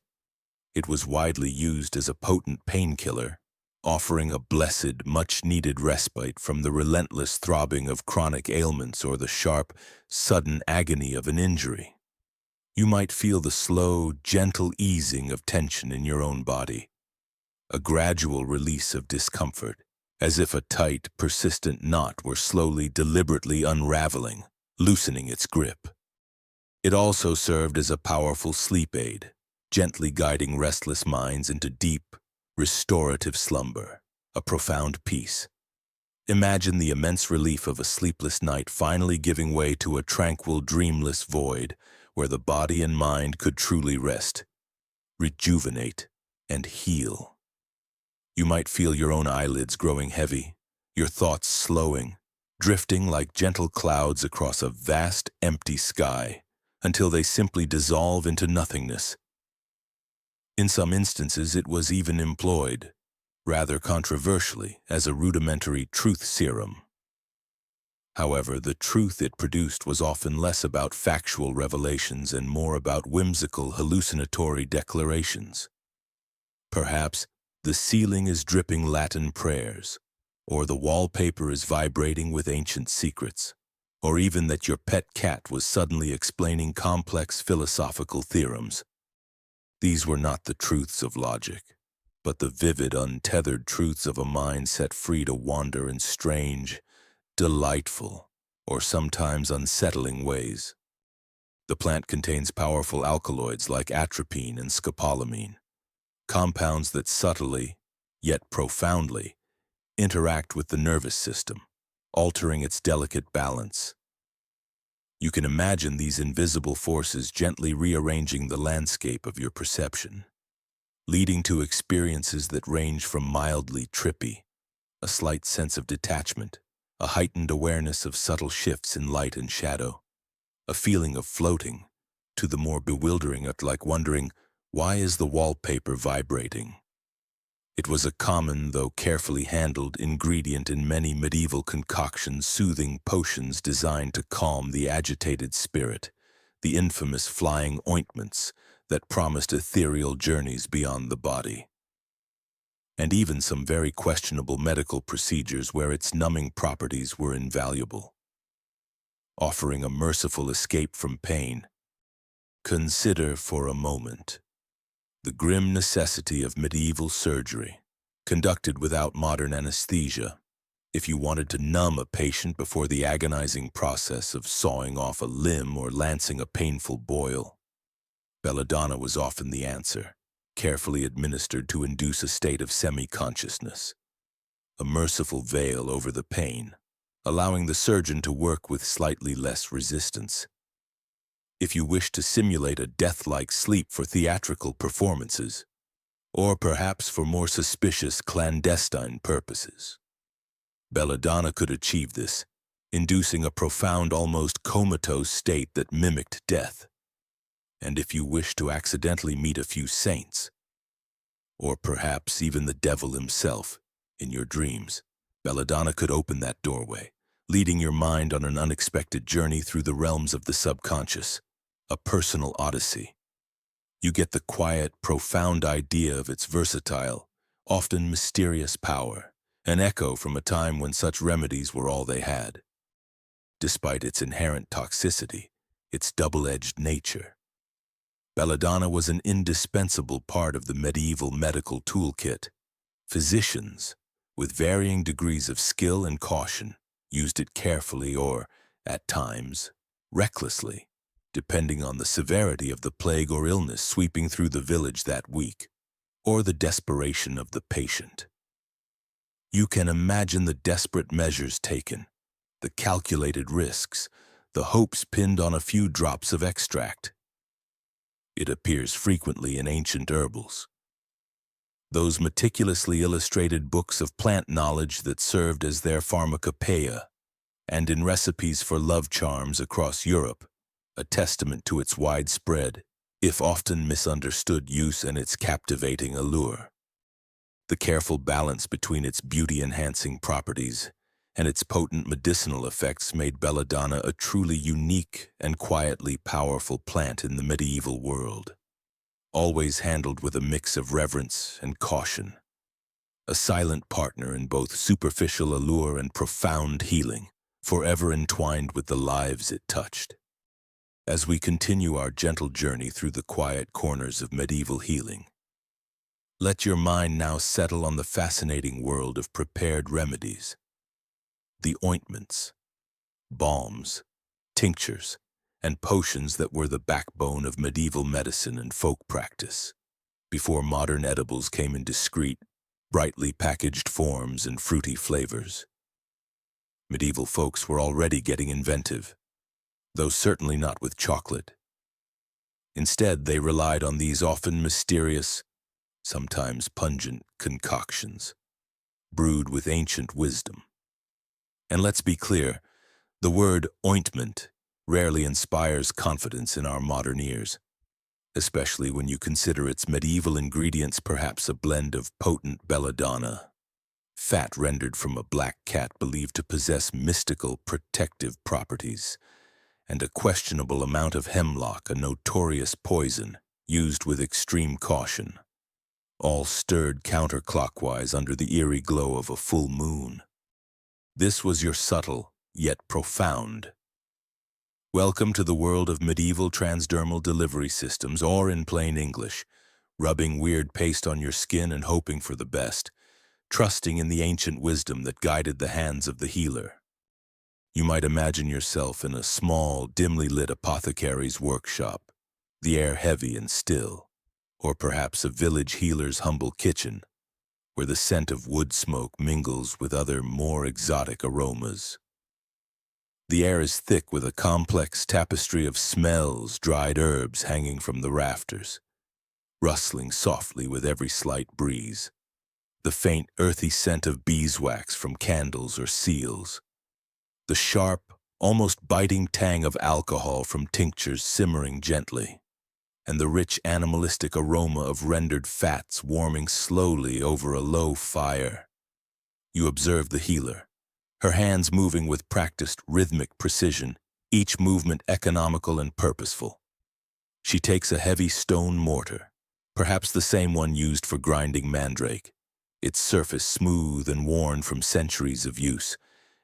It was widely used as a potent painkiller, offering a blessed, much-needed respite from the relentless throbbing of chronic ailments or the sharp, sudden agony of an injury. You might feel the slow, gentle easing of tension in your own body, a gradual release of discomfort, as if a tight, persistent knot were slowly, deliberately unraveling, loosening its grip. It also served as a powerful sleep aid, gently guiding restless minds into deep, restorative slumber, a profound peace. Imagine the immense relief of a sleepless night finally giving way to a tranquil, dreamless void where the body and mind could truly rest, rejuvenate, and heal. You might feel your own eyelids growing heavy, your thoughts slowing, drifting like gentle clouds across a vast, empty sky, until they simply dissolve into nothingness. In some instances, it was even employed, rather controversially, as a rudimentary truth serum. However, the truth it produced was often less about factual revelations and more about whimsical, hallucinatory declarations. Perhaps The ceiling is dripping Latin prayers, or the wallpaper is vibrating with ancient secrets, or even that your pet cat was suddenly explaining complex philosophical theorems. These were not the truths of logic, but the vivid, untethered truths of a mind set free to wander in strange, delightful, or sometimes unsettling ways. The plant contains powerful alkaloids like atropine and scopolamine, compounds that subtly, yet profoundly, interact with the nervous system, altering its delicate balance. You can imagine these invisible forces gently rearranging the landscape of your perception, leading to experiences that range from mildly trippy, a slight sense of detachment, a heightened awareness of subtle shifts in light and shadow, a feeling of floating, to the more bewildering like wondering, why is the wallpaper vibrating? It was a common, though carefully handled, ingredient in many medieval concoctions, soothing potions designed to calm the agitated spirit, the infamous flying ointments that promised ethereal journeys beyond the body. And even some very questionable medical procedures where its numbing properties were invaluable, offering a merciful escape from pain. Consider for a moment the grim necessity of medieval surgery, conducted without modern anesthesia. If you wanted to numb a patient before the agonizing process of sawing off a limb or lancing a painful boil, belladonna was often the answer, carefully administered to induce a state of semi-consciousness, a merciful veil over the pain, allowing the surgeon to work with slightly less resistance. If you wish to simulate a death-like sleep for theatrical performances, or perhaps for more suspicious clandestine purposes, belladonna could achieve this, inducing a profound, almost comatose state that mimicked death. And if you wish to accidentally meet a few saints, or perhaps even the devil himself, in your dreams, belladonna could open that doorway, leading your mind on an unexpected journey through the realms of the subconscious, a personal odyssey. You get the quiet, profound idea of its versatile, often mysterious power, an echo from a time when such remedies were all they had. Despite its inherent toxicity, its double-edged nature, belladonna was an indispensable part of the medieval medical toolkit. Physicians, with varying degrees of skill and caution, used it carefully or, at times, recklessly, depending on the severity of the plague or illness sweeping through the village that week, or the desperation of the patient. You can imagine the desperate measures taken, the calculated risks, the hopes pinned on a few drops of extract. It appears frequently in ancient herbals, those meticulously illustrated books of plant knowledge that served as their pharmacopoeia, and in recipes for love charms across Europe, a testament to its widespread, if often misunderstood use and its captivating allure. The careful balance between its beauty-enhancing properties and its potent medicinal effects made belladonna a truly unique and quietly powerful plant in the medieval world, always handled with a mix of reverence and caution, a silent partner in both superficial allure and profound healing, forever entwined with the lives it touched. As we continue our gentle journey through the quiet corners of medieval healing, let your mind now settle on the fascinating world of prepared remedies, the ointments, balms, tinctures, and potions that were the backbone of medieval medicine and folk practice, before modern edibles came in discreet, brightly packaged forms and fruity flavors. Medieval folks were already getting inventive, though certainly not with chocolate. Instead, they relied on these often mysterious, sometimes pungent concoctions, brewed with ancient wisdom. And let's be clear, the word ointment rarely inspires confidence in our modern ears, especially when you consider its medieval ingredients perhaps a blend of potent belladonna, fat rendered from a black cat believed to possess mystical protective properties, and a questionable amount of hemlock, a notorious poison, used with extreme caution. all stirred counterclockwise under the eerie glow of a full moon. This was your subtle, yet profound. Welcome to the world of medieval transdermal delivery systems, or in plain English, rubbing weird paste on your skin and hoping for the best, trusting in the ancient wisdom that guided the hands of the healer. You might imagine yourself in a small, dimly lit apothecary's workshop, the air heavy and still, or perhaps a village healer's humble kitchen, where the scent of wood smoke mingles with other, more exotic aromas. The air is thick with a complex tapestry of smells, dried herbs hanging from the rafters, rustling softly with every slight breeze. The faint, earthy scent of beeswax from candles or seals. The sharp, almost biting tang of alcohol from tinctures simmering gently, and the rich animalistic aroma of rendered fats warming slowly over a low fire. You observe the healer, her hands moving with practiced rhythmic precision, each movement economical and purposeful. She takes a heavy stone mortar, perhaps the same one used for grinding mandrake, its surface smooth and worn from centuries of use,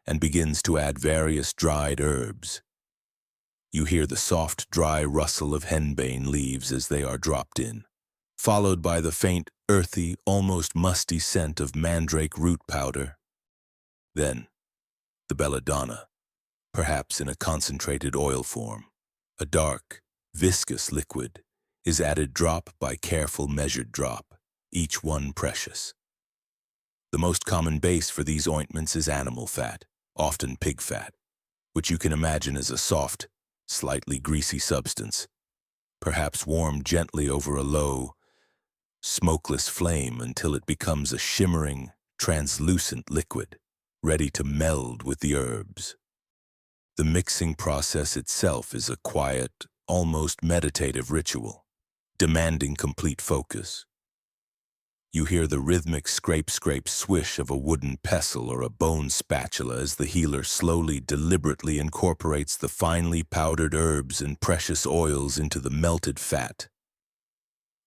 and begins to add various dried herbs. You hear the soft, dry rustle of henbane leaves as they are dropped in, followed by the faint, earthy, almost musty scent of mandrake root powder. Then, the belladonna, perhaps in a concentrated oil form, a dark, viscous liquid, is added drop by careful measured drop, each one precious. The most common base for these ointments is animal fat, often pig fat, which you can imagine as a soft, slightly greasy substance, perhaps warmed gently over a low, smokeless flame until it becomes a shimmering, translucent liquid, ready to meld with the herbs. The mixing process itself is a quiet, almost meditative ritual, demanding complete focus. You hear the rhythmic scrape-scrape swish of a wooden pestle or a bone spatula as the healer slowly, deliberately incorporates the finely powdered herbs and precious oils into the melted fat.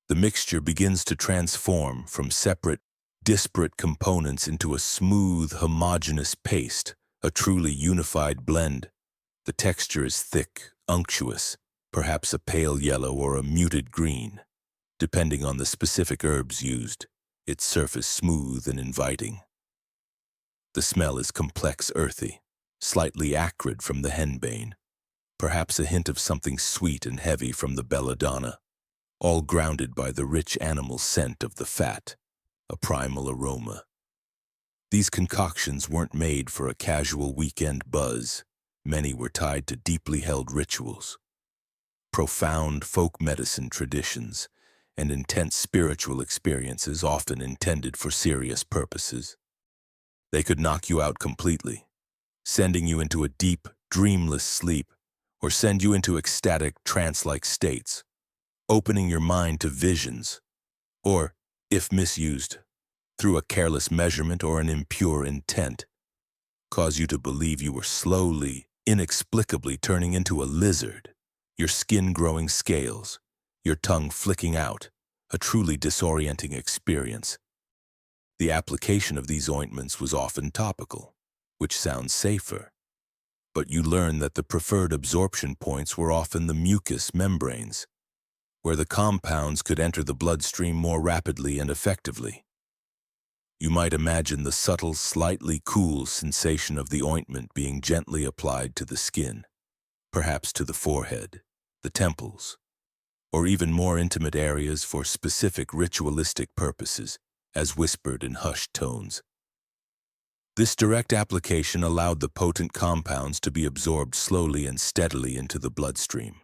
The mixture begins to transform from separate, disparate components into a smooth, homogeneous paste, a truly unified blend. The texture is thick, unctuous, perhaps a pale yellow or a muted green, depending on the specific herbs used, its surface smooth and inviting. The smell is complex, earthy, slightly acrid from the henbane, perhaps a hint of something sweet and heavy from the belladonna, all grounded by the rich animal scent of the fat, a primal aroma. These concoctions weren't made for a casual weekend buzz. Many were tied to deeply held rituals, profound folk medicine traditions, and intense spiritual experiences often intended for serious purposes. They could knock you out completely, sending you into a deep, dreamless sleep, or send you into ecstatic, trance-like states, opening your mind to visions, or, if misused, through a careless measurement or an impure intent, cause you to believe you were slowly, inexplicably turning into a lizard, your skin growing scales, your tongue flicking out, a truly disorienting experience. The application of these ointments was often topical, which sounds safer, but you learn that the preferred absorption points were often the mucous membranes, where the compounds could enter the bloodstream more rapidly and effectively. You might imagine the subtle, slightly cool sensation of the ointment being gently applied to the skin, perhaps to the forehead, the temples, or even more intimate areas for specific ritualistic purposes, as whispered in hushed tones. This direct application allowed the potent compounds to be absorbed slowly and steadily into the bloodstream,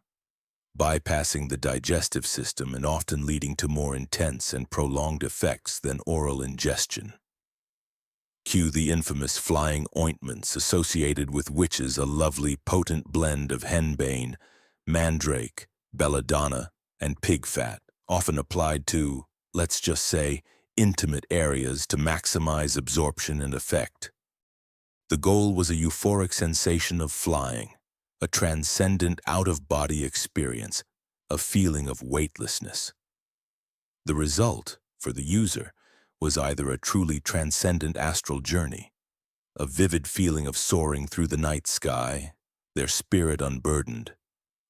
bypassing the digestive system and often leading to more intense and prolonged effects than oral ingestion. Cue the infamous flying ointments associated with witches, a lovely, potent blend of henbane, mandrake, belladonna, and pig fat, often applied to, let's just say, intimate areas to maximize absorption and effect. The goal was a euphoric sensation of flying, a transcendent out-of-body experience, a feeling of weightlessness. The result, for the user, was either a truly transcendent astral journey, a vivid feeling of soaring through the night sky, their spirit unburdened,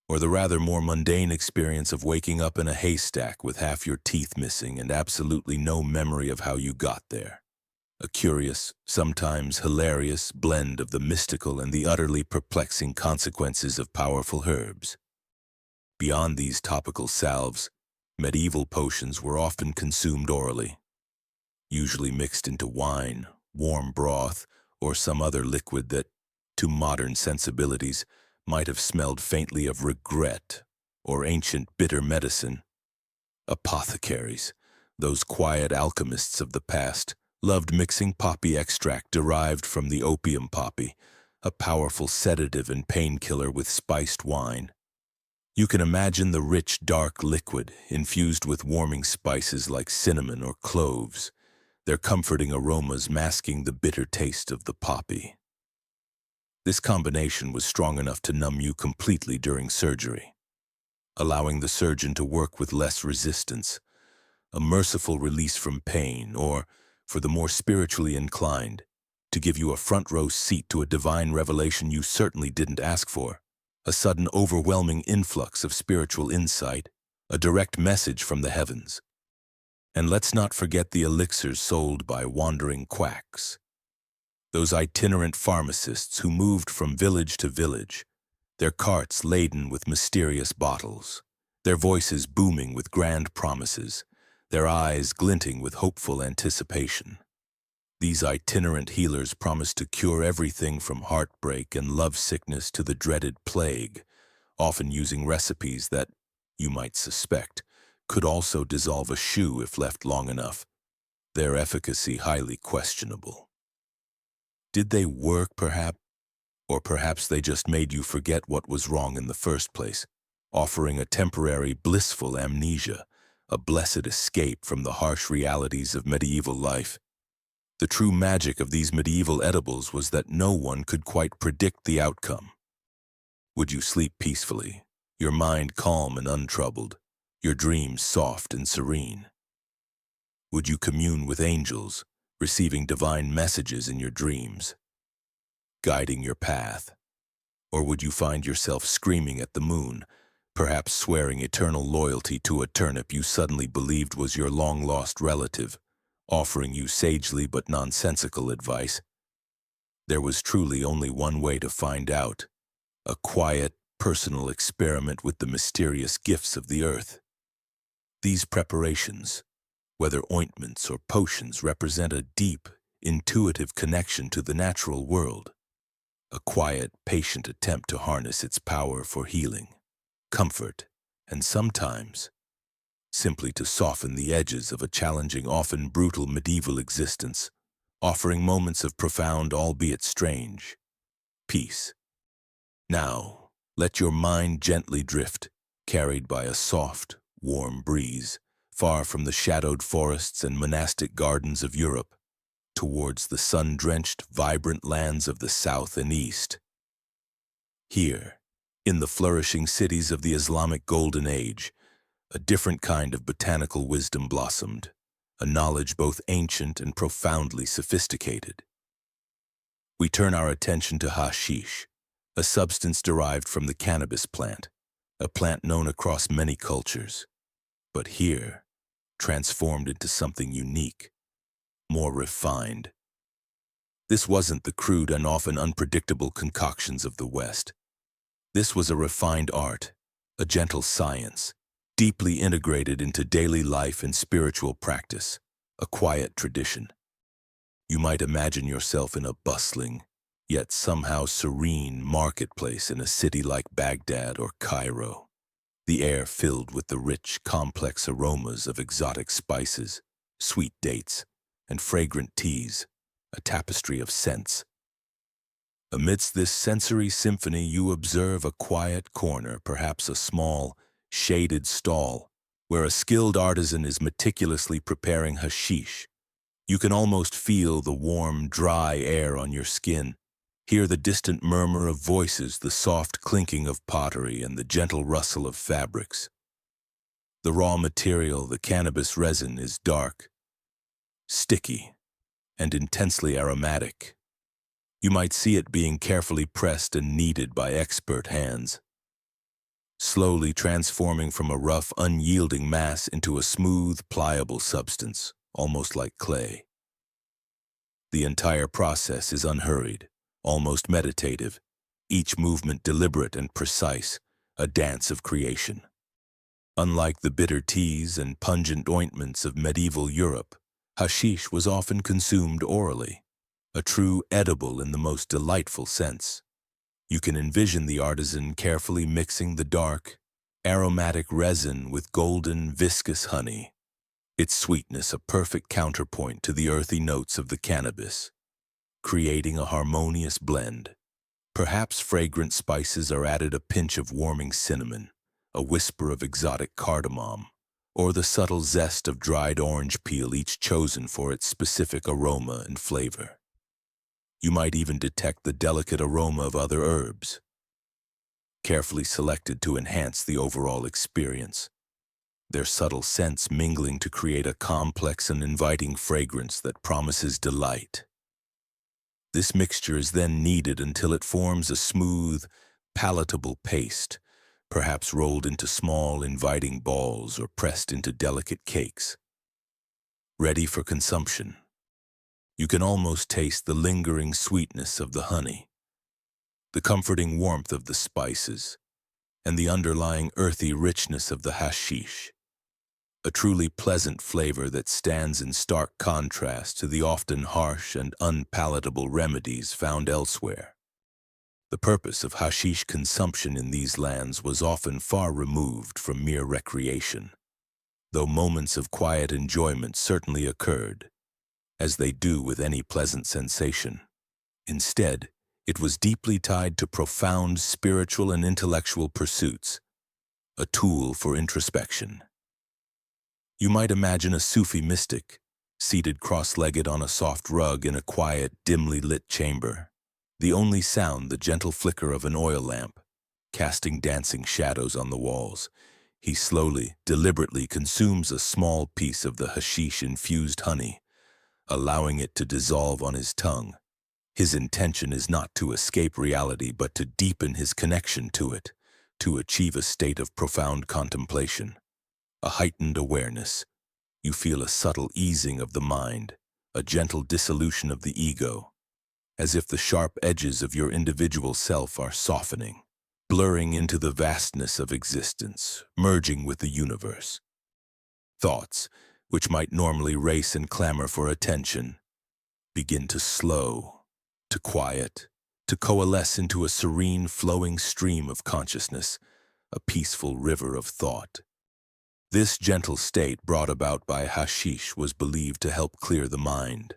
or the rather more mundane experience of waking up in a haystack with half your teeth missing and absolutely no memory of how you got there. A curious, sometimes hilarious blend of the mystical and the utterly perplexing consequences of powerful herbs. Beyond these topical salves, medieval potions were often consumed orally, usually mixed into wine, warm broth, or some other liquid that, to modern sensibilities, might have smelled faintly of regret or ancient bitter medicine. Apothecaries, those quiet alchemists of the past, loved mixing poppy extract derived from the opium poppy, a powerful sedative and painkiller, with spiced wine. You can imagine the rich, dark liquid infused with warming spices like cinnamon or cloves, their comforting aromas masking the bitter taste of the poppy. This combination was strong enough to numb you completely during surgery, allowing the surgeon to work with less resistance, a merciful release from pain, or, for the more spiritually inclined, to give you a front-row seat to a divine revelation you certainly didn't ask for, a sudden overwhelming influx of spiritual insight, a direct message from the heavens. And let's not forget the elixirs sold by wandering quacks, those itinerant pharmacists who moved from village to village, their carts laden with mysterious bottles, their voices booming with grand promises, their eyes glinting with hopeful anticipation. These itinerant healers promised to cure everything from heartbreak and lovesickness to the dreaded plague, often using recipes that, you might suspect, could also dissolve a shoe if left long enough, their efficacy highly questionable. Did they work, perhaps? Or perhaps they just made you forget what was wrong in the first place, offering a temporary blissful amnesia, a blessed escape from the harsh realities of medieval life. The true magic of these medieval edibles was that no one could quite predict the outcome. Would you sleep peacefully, your mind calm and untroubled, your dreams soft and serene? Would you commune with angels, receiving divine messages in your dreams, guiding your path? Or would you find yourself screaming at the moon, perhaps swearing eternal loyalty to a turnip you suddenly believed was your long-lost relative, offering you sagely but nonsensical advice? There was truly only one way to find out, a quiet, personal experiment with the mysterious gifts of the earth. These preparations, whether ointments or potions, represent a deep, intuitive connection to the natural world, a quiet, patient attempt to harness its power for healing, comfort, and sometimes, simply to soften the edges of a challenging, often brutal medieval existence, offering moments of profound, albeit strange, peace. Now, let your mind gently drift, carried by a soft, warm breeze, far from the shadowed forests and monastic gardens of Europe, towards the sun-drenched, vibrant lands of the south and east. Here, in the flourishing cities of the Islamic Golden Age, a different kind of botanical wisdom blossomed, a knowledge both ancient and profoundly sophisticated. We turn our attention to hashish, a substance derived from the cannabis plant, a plant known across many cultures, but here, transformed into something unique, more refined. This wasn't the crude and often unpredictable concoctions of the West. This was a refined art, a gentle science, deeply integrated into daily life and spiritual practice, a quiet tradition. You might imagine yourself in a bustling, yet somehow serene marketplace in a city like Baghdad or Cairo, the air filled with the rich, complex aromas of exotic spices, sweet dates, and fragrant teas, a tapestry of scents. Amidst this sensory symphony, you observe a quiet corner, perhaps a small, shaded stall, where a skilled artisan is meticulously preparing hashish. You can almost feel the warm, dry air on your skin, hear the distant murmur of voices, the soft clinking of pottery, and the gentle rustle of fabrics. The raw material, the cannabis resin, is dark, sticky, and intensely aromatic. You might see it being carefully pressed and kneaded by expert hands, slowly transforming from a rough, unyielding mass into a smooth, pliable substance, almost like clay. The entire process is unhurried, almost meditative, each movement deliberate and precise, a dance of creation. Unlike the bitter teas and pungent ointments of medieval Europe, hashish was often consumed orally, a true edible in the most delightful sense. You can envision the artisan carefully mixing the dark, aromatic resin with golden, viscous honey, its sweetness a perfect counterpoint to the earthy notes of the cannabis, creating a harmonious blend. Perhaps fragrant spices are added, a pinch of warming cinnamon, a whisper of exotic cardamom, or the subtle zest of dried orange peel, each chosen for its specific aroma and flavor. You might even detect the delicate aroma of other herbs, carefully selected to enhance the overall experience, their subtle scents mingling to create a complex and inviting fragrance that promises delight. This mixture is then kneaded until it forms a smooth, palatable paste, perhaps rolled into small, inviting balls or pressed into delicate cakes. Ready for consumption. You can almost taste the lingering sweetness of the honey, the comforting warmth of the spices, and the underlying earthy richness of the hashish. A truly pleasant flavor that stands in stark contrast to the often harsh and unpalatable remedies found elsewhere. The purpose of hashish consumption in these lands was often far removed from mere recreation, though moments of quiet enjoyment certainly occurred, as they do with any pleasant sensation. Instead, it was deeply tied to profound spiritual and intellectual pursuits, a tool for introspection. You might imagine a Sufi mystic, seated cross-legged on a soft rug in a quiet, dimly lit chamber, the only sound the gentle flicker of an oil lamp, casting dancing shadows on the walls. He slowly, deliberately consumes a small piece of the hashish-infused honey, allowing it to dissolve on his tongue. His intention is not to escape reality, but to deepen his connection to it, to achieve a state of profound contemplation, a heightened awareness. You feel a subtle easing of the mind, a gentle dissolution of the ego, as if the sharp edges of your individual self are softening, blurring into the vastness of existence, merging with the universe. Thoughts, which might normally race and clamor for attention, begin to slow, to quiet, to coalesce into a serene, flowing stream of consciousness, a peaceful river of thought. This gentle state brought about by hashish was believed to help clear the mind,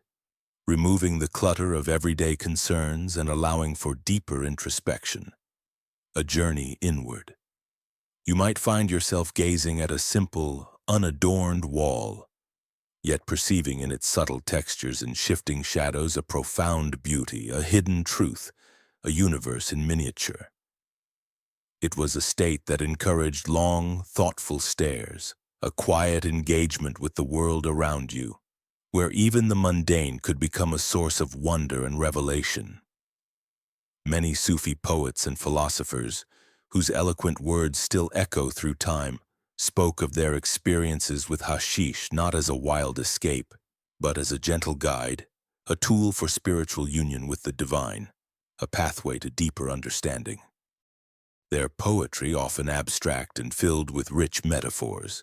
removing the clutter of everyday concerns and allowing for deeper introspection, a journey inward. You might find yourself gazing at a simple, unadorned wall, yet perceiving in its subtle textures and shifting shadows a profound beauty, a hidden truth, a universe in miniature. It was a state that encouraged long, thoughtful stares, a quiet engagement with the world around you, where even the mundane could become a source of wonder and revelation. Many Sufi poets and philosophers, whose eloquent words still echo through time, spoke of their experiences with hashish not as a wild escape, but as a gentle guide, a tool for spiritual union with the divine, a pathway to deeper understanding. Their poetry, often abstract and filled with rich metaphors,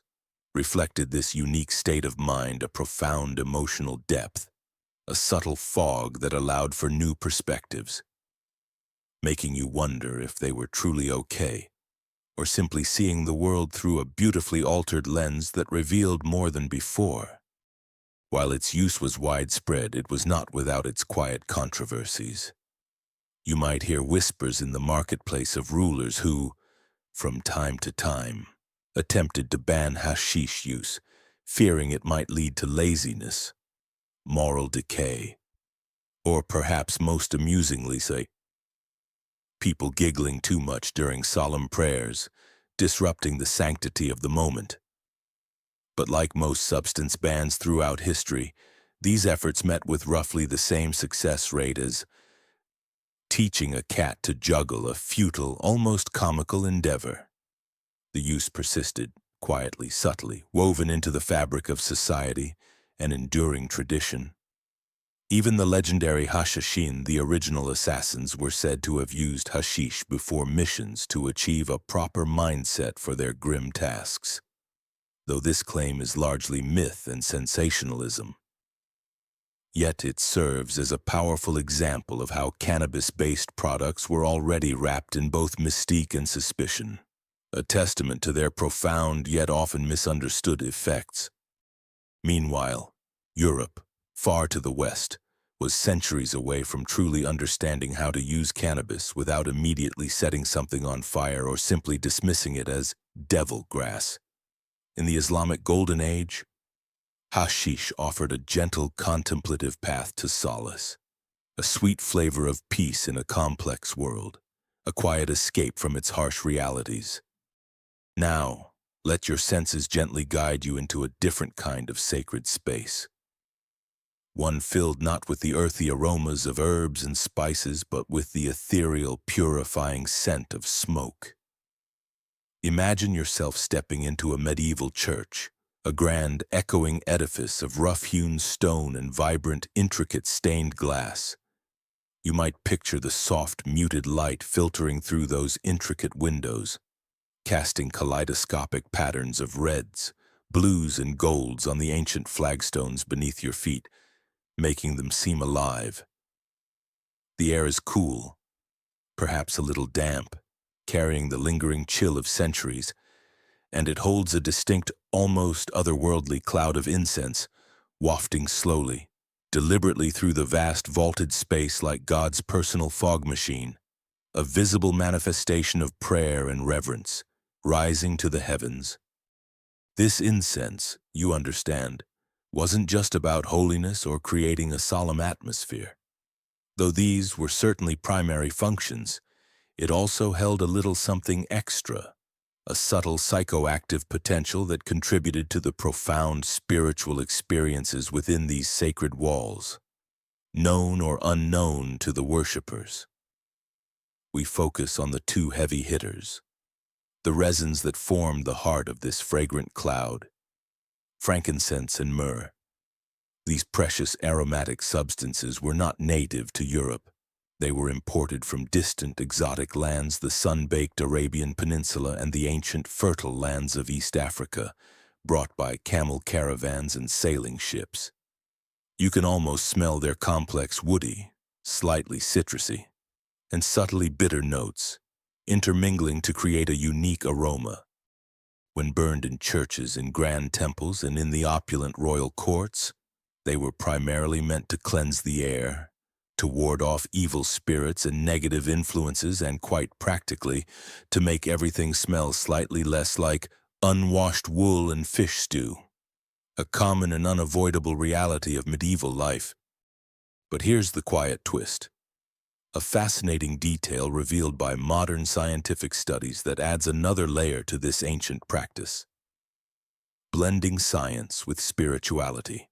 reflected this unique state of mind, a profound emotional depth, a subtle fog that allowed for new perspectives, making you wonder if they were truly okay, or simply seeing the world through a beautifully altered lens that revealed more than before. While its use was widespread, it was not without its quiet controversies. You might hear whispers in the marketplace of rulers who, from time to time, attempted to ban hashish use, fearing it might lead to laziness, moral decay, or perhaps most amusingly say, people giggling too much during solemn prayers, disrupting the sanctity of the moment. But like most substance bans throughout history, these efforts met with roughly the same success rate as teaching a cat to juggle, a futile, almost comical endeavor. The use persisted, quietly, subtly, woven into the fabric of society, an enduring tradition. Even the legendary Hashashin, the original assassins, were said to have used hashish before missions to achieve a proper mindset for their grim tasks, though this claim is largely myth and sensationalism. Yet it serves as a powerful example of how cannabis-based products were already wrapped in both mystique and suspicion, a testament to their profound yet often misunderstood effects. Meanwhile, Europe, far to the west, was centuries away from truly understanding how to use cannabis without immediately setting something on fire or simply dismissing it as devil grass. In the Islamic Golden Age, hashish offered a gentle, contemplative path to solace, a sweet flavor of peace in a complex world, a quiet escape from its harsh realities. Now, let your senses gently guide you into a different kind of sacred space. One filled not with the earthy aromas of herbs and spices, but with the ethereal, purifying scent of smoke. Imagine yourself stepping into a medieval church, a grand, echoing edifice of rough-hewn stone and vibrant, intricate stained glass. You might picture the soft, muted light filtering through those intricate windows, casting kaleidoscopic patterns of reds, blues, and golds on the ancient flagstones beneath your feet, making them seem alive. The air is cool, perhaps a little damp, carrying the lingering chill of centuries, and it holds a distinct, almost otherworldly cloud of incense, wafting slowly, deliberately through the vast vaulted space like God's personal fog machine, a visible manifestation of prayer and reverence, rising to the heavens. This incense, you understand, wasn't just about holiness or creating a solemn atmosphere. Though these were certainly primary functions, it also held a little something extra, a subtle psychoactive potential that contributed to the profound spiritual experiences within these sacred walls, known or unknown to the worshippers. We focus on the two heavy hitters, the resins that formed the heart of this fragrant cloud, frankincense and myrrh. These precious aromatic substances were not native to Europe. They were imported from distant exotic lands, the sun-baked Arabian Peninsula and the ancient fertile lands of East Africa, brought by camel caravans and sailing ships. You can almost smell their complex woody, slightly citrusy, and subtly bitter notes, intermingling to create a unique aroma. When burned in churches, in grand temples, and in the opulent royal courts, they were primarily meant to cleanse the air, to ward off evil spirits and negative influences, and quite practically, to make everything smell slightly less like unwashed wool and fish stew, a common and unavoidable reality of medieval life. But here's the quiet twist, a fascinating detail revealed by modern scientific studies that adds another layer to this ancient practice: blending science with spirituality.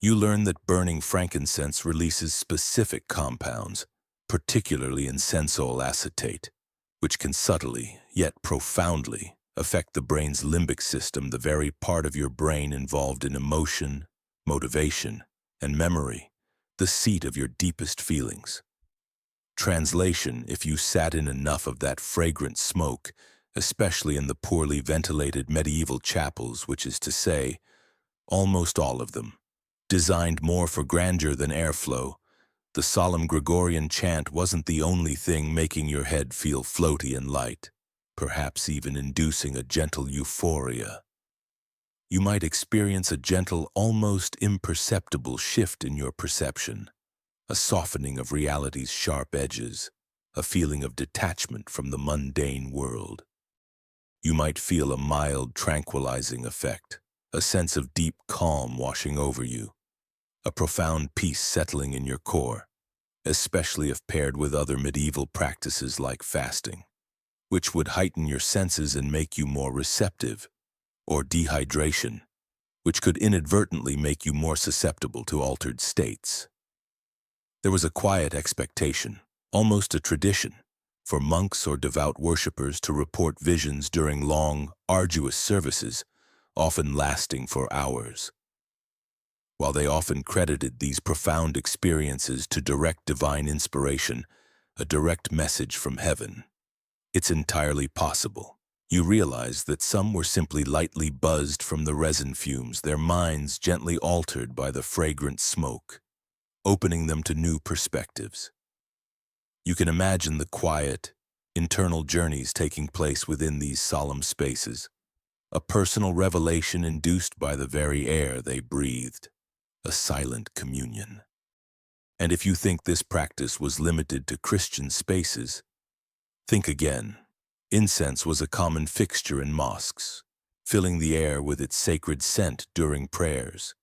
You learn that burning frankincense releases specific compounds, particularly insensol acetate, which can subtly, yet profoundly, affect the brain's limbic system, the very part of your brain involved in emotion, motivation, and memory, the seat of your deepest feelings. Translation: if you sat in enough of that fragrant smoke, especially in the poorly ventilated medieval chapels, which is to say, almost all of them, designed more for grandeur than airflow, the solemn Gregorian chant wasn't the only thing making your head feel floaty and light, perhaps even inducing a gentle euphoria. You might experience a gentle, almost imperceptible shift in your perception, a softening of reality's sharp edges, a feeling of detachment from the mundane world. You might feel a mild, tranquilizing effect, a sense of deep calm washing over you, a profound peace settling in your core, especially if paired with other medieval practices like fasting, which would heighten your senses and make you more receptive, or dehydration, which could inadvertently make you more susceptible to altered states. There was a quiet expectation, almost a tradition, for monks or devout worshippers to report visions during long, arduous services, often lasting for hours. While they often credited these profound experiences to direct divine inspiration, a direct message from heaven, it's entirely possible. You realize that some were simply lightly buzzed from the resin fumes, their minds gently altered by the fragrant smoke, opening them to new perspectives. You can imagine the quiet, internal journeys taking place within these solemn spaces, a personal revelation induced by the very air they breathed, a silent communion. And if you think this practice was limited to Christian spaces, think again. Incense was a common fixture in mosques, filling the air with its sacred scent during prayers,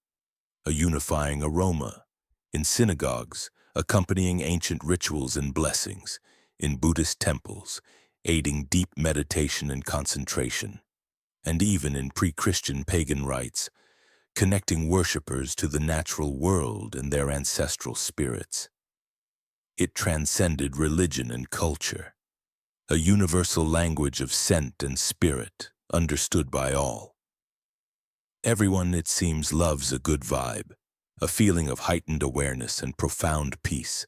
a unifying aroma in synagogues, accompanying ancient rituals and blessings, in Buddhist temples, aiding deep meditation and concentration, and even in pre-Christian pagan rites, connecting worshippers to the natural world and their ancestral spirits. It transcended religion and culture, a universal language of scent and spirit, understood by all. Everyone, it seems, loves a good vibe, a feeling of heightened awareness and profound peace.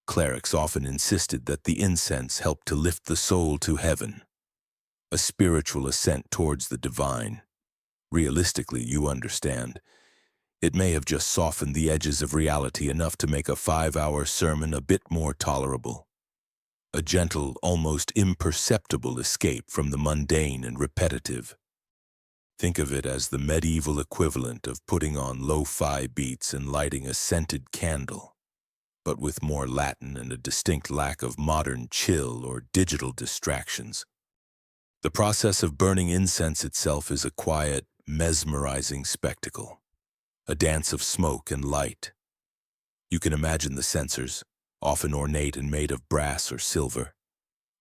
Clerics often insisted that the incense helped to lift the soul to heaven, a spiritual ascent towards the divine. Realistically, you understand, it may have just softened the edges of reality enough to make a 5-hour sermon a bit more tolerable. A gentle, almost imperceptible escape from the mundane and repetitive. Think of it as the medieval equivalent of putting on lo-fi beats and lighting a scented candle, but with more Latin and a distinct lack of modern chill or digital distractions. The process of burning incense itself is a quiet, mesmerizing spectacle, a dance of smoke and light. You can imagine the censers, often ornate and made of brass or silver,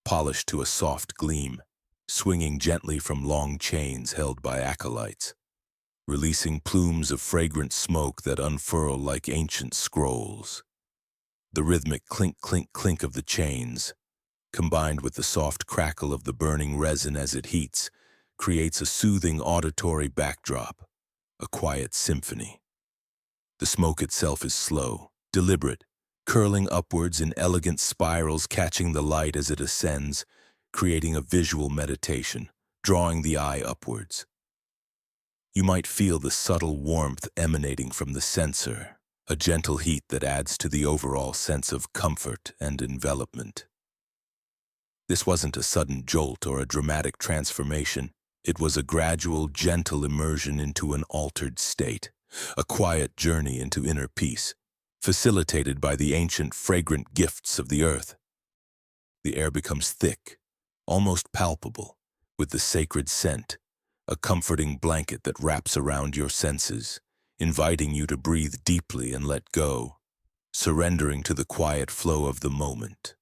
polished to a soft gleam, swinging gently from long chains held by acolytes, releasing plumes of fragrant smoke that unfurl like ancient scrolls. The rhythmic clink-clink-clink of the chains, combined with the soft crackle of the burning resin as it heats, creates a soothing auditory backdrop, a quiet symphony. The smoke itself is slow, deliberate, curling upwards in elegant spirals, catching the light as it ascends, creating a visual meditation, drawing the eye upwards. You might feel the subtle warmth emanating from the censer, a gentle heat that adds to the overall sense of comfort and envelopment. This wasn't a sudden jolt or a dramatic transformation. It was a gradual, gentle immersion into an altered state, a quiet journey into inner peace, facilitated by the ancient, fragrant gifts of the earth. The air becomes thick, almost palpable, with the sacred scent, a comforting blanket that wraps around your senses, inviting you to breathe deeply and let go, surrendering to the quiet flow of the moment.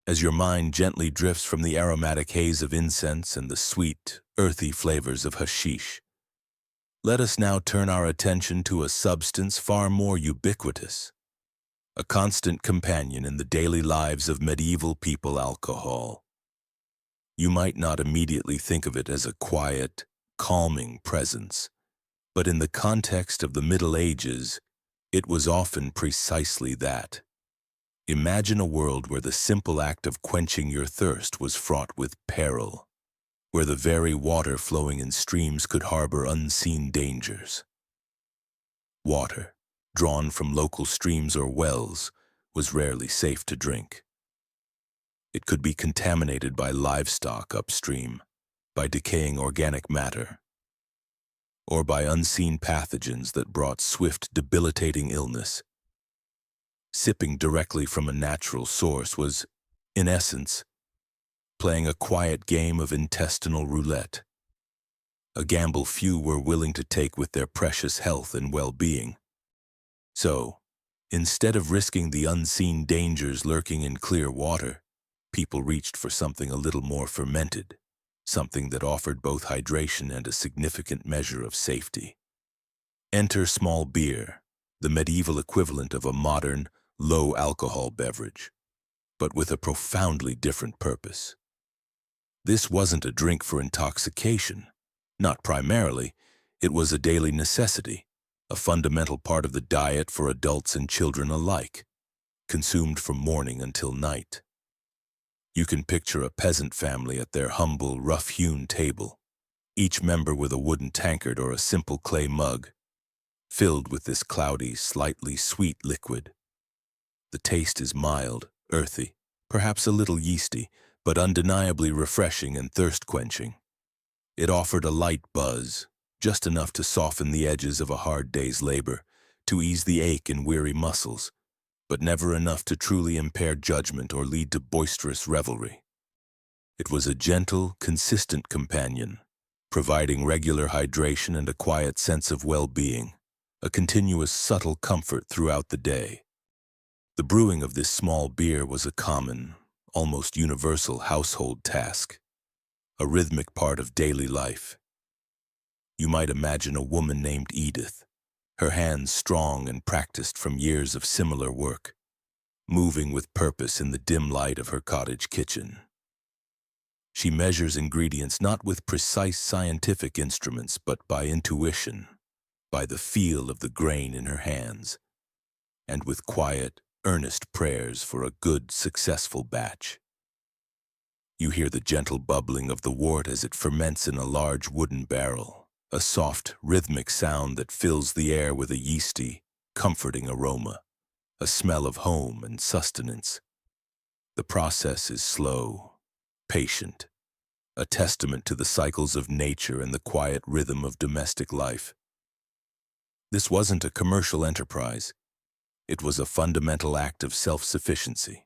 As your mind gently drifts from the aromatic haze of incense and the sweet, earthy flavors of hashish, let us now turn our attention to a substance far more ubiquitous, a constant companion in the daily lives of medieval people: alcohol. You might not immediately think of it as a quiet, calming presence, but in the context of the Middle Ages, it was often precisely that. Imagine a world where the simple act of quenching your thirst was fraught with peril, where the very water flowing in streams could harbor unseen dangers. Water, drawn from local streams or wells, was rarely safe to drink. It could be contaminated by livestock upstream, by decaying organic matter, or by unseen pathogens that brought swift, debilitating illness. Sipping directly from a natural source was, in essence, playing a quiet game of intestinal roulette, a gamble few were willing to take with their precious health and well-being. So, instead of risking the unseen dangers lurking in clear water, people reached for something a little more fermented, something that offered both hydration and a significant measure of safety. Enter small beer, the medieval equivalent of a modern, low-alcohol beverage, but with a profoundly different purpose. This wasn't a drink for intoxication. Not primarily, it was a daily necessity, a fundamental part of the diet for adults and children alike, consumed from morning until night. You can picture a peasant family at their humble, rough-hewn table, each member with a wooden tankard or a simple clay mug, filled with this cloudy, slightly sweet liquid. The taste is mild, earthy, perhaps a little yeasty, but undeniably refreshing and thirst-quenching. It offered a light buzz, just enough to soften the edges of a hard day's labor, to ease the ache in weary muscles, but never enough to truly impair judgment or lead to boisterous revelry. It was a gentle, consistent companion, providing regular hydration and a quiet sense of well-being, a continuous subtle comfort throughout the day. The brewing of this small beer was a common, almost universal household task, a rhythmic part of daily life. You might imagine a woman named Edith, her hands strong and practiced from years of similar work, moving with purpose in the dim light of her cottage kitchen. She measures ingredients not with precise scientific instruments, but by intuition, by the feel of the grain in her hands, and with quiet, earnest prayers for a good, successful batch. You hear the gentle bubbling of the wort as it ferments in a large wooden barrel, a soft, rhythmic sound that fills the air with a yeasty, comforting aroma, a smell of home and sustenance. The process is slow, patient, a testament to the cycles of nature and the quiet rhythm of domestic life. This wasn't a commercial enterprise. It was a fundamental act of self-sufficiency,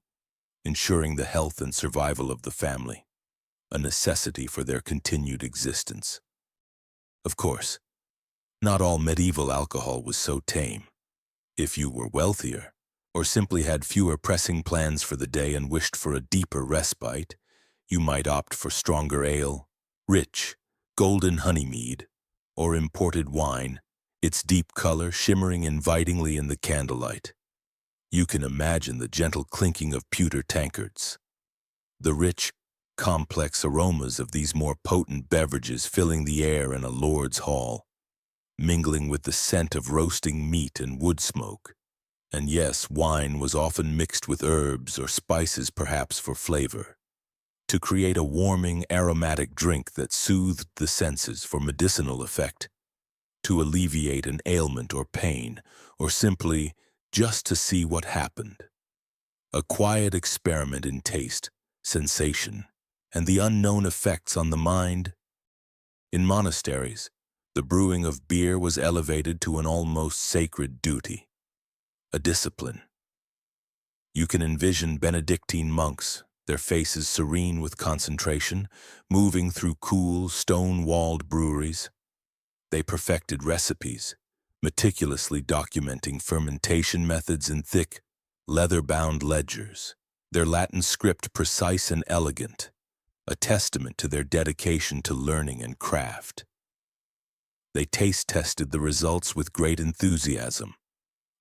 ensuring the health and survival of the family, a necessity for their continued existence. Of course, not all medieval alcohol was so tame. If you were wealthier, or simply had fewer pressing plans for the day and wished for a deeper respite, you might opt for stronger ale, rich, golden honey mead, or imported wine, its deep color shimmering invitingly in the candlelight. You can imagine the gentle clinking of pewter tankards, the rich, complex aromas of these more potent beverages filling the air in a lord's hall, mingling with the scent of roasting meat and wood smoke. And yes, wine was often mixed with herbs or spices, perhaps for flavor, to create a warming, aromatic drink that soothed the senses for medicinal effect, to alleviate an ailment or pain, or simply just to see what happened. A quiet experiment in taste, sensation, and the unknown effects on the mind. In monasteries, the brewing of beer was elevated to an almost sacred duty, a discipline. You can envision Benedictine monks, their faces serene with concentration, moving through cool, stone-walled breweries. They perfected recipes, meticulously documenting fermentation methods in thick, leather-bound ledgers, their Latin script precise and elegant, a testament to their dedication to learning and craft. They taste-tested the results with great enthusiasm,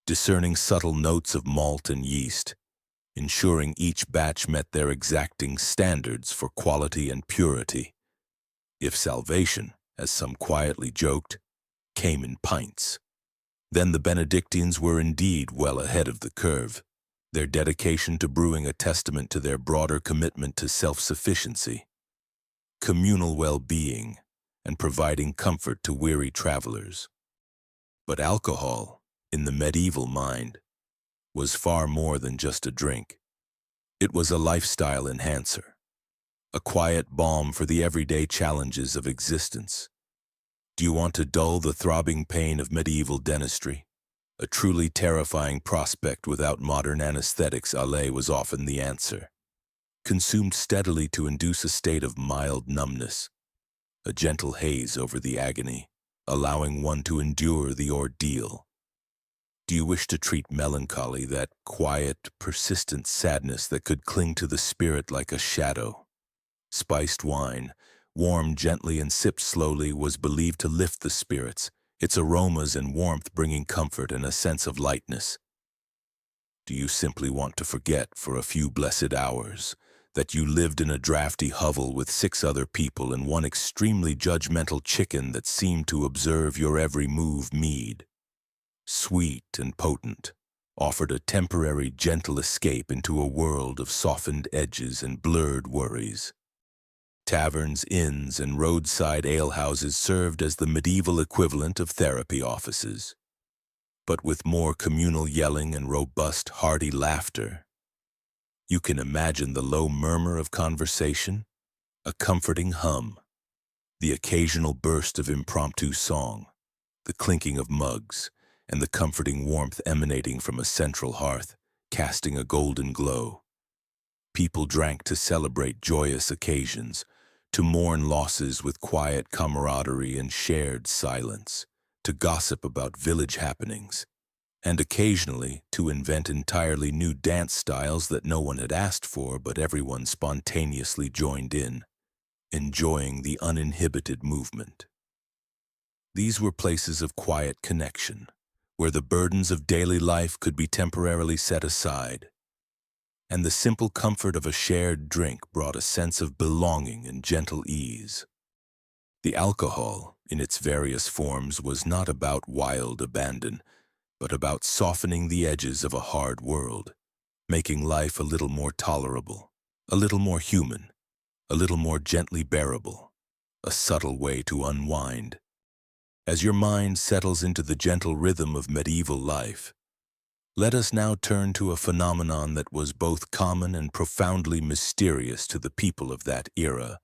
discerning subtle notes of malt and yeast, ensuring each batch met their exacting standards for quality and purity. If salvation, as some quietly joked, came in pints, then the Benedictines were indeed well ahead of the curve, their dedication to brewing a testament to their broader commitment to self-sufficiency, communal well-being, and providing comfort to weary travelers. But alcohol, in the medieval mind, was far more than just a drink. It was a lifestyle enhancer, a quiet balm for the everyday challenges of existence. Do you want to dull the throbbing pain of medieval dentistry? A truly terrifying prospect without modern anesthetics, ale was often the answer. Consumed steadily to induce a state of mild numbness, a gentle haze over the agony, allowing one to endure the ordeal. Do you wish to treat melancholy, that quiet, persistent sadness that could cling to the spirit like a shadow? Spiced wine, warmed gently and sipped slowly, was believed to lift the spirits, its aromas and warmth bringing comfort and a sense of lightness. Do you simply want to forget for a few blessed hours that you lived in a drafty hovel with 6 other people and one extremely judgmental chicken that seemed to observe your every move? Mead, sweet and potent, offered a temporary gentle escape into a world of softened edges and blurred worries. Taverns, inns, and roadside alehouses served as the medieval equivalent of therapy offices, but with more communal yelling and robust, hearty laughter. You can imagine the low murmur of conversation, a comforting hum, the occasional burst of impromptu song, the clinking of mugs, and the comforting warmth emanating from a central hearth, casting a golden glow. People drank to celebrate joyous occasions, to mourn losses with quiet camaraderie and shared silence, to gossip about village happenings, and occasionally to invent entirely new dance styles that no one had asked for but everyone spontaneously joined in, enjoying the uninhibited movement. These were places of quiet connection, where the burdens of daily life could be temporarily set aside, and the simple comfort of a shared drink brought a sense of belonging and gentle ease. The alcohol, in its various forms, was not about wild abandon, but about softening the edges of a hard world, making life a little more tolerable, a little more human, a little more gently bearable, a subtle way to unwind. As your mind settles into the gentle rhythm of medieval life, let us now turn to a phenomenon that was both common and profoundly mysterious to the people of that era,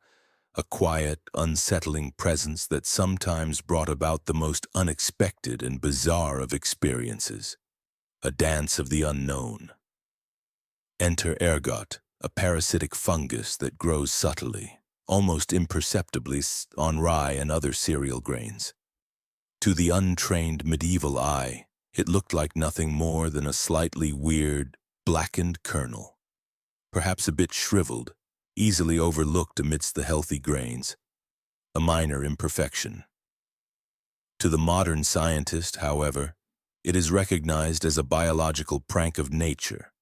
a quiet, unsettling presence that sometimes brought about the most unexpected and bizarre of experiences, a dance of the unknown. Enter ergot, a parasitic fungus that grows subtly, almost imperceptibly, on rye and other cereal grains. To the untrained medieval eye, it looked like nothing more than a slightly weird, blackened kernel, perhaps a bit shriveled, easily overlooked amidst the healthy grains, a minor imperfection. To the modern scientist, however, it is recognized as a biological prank of nature,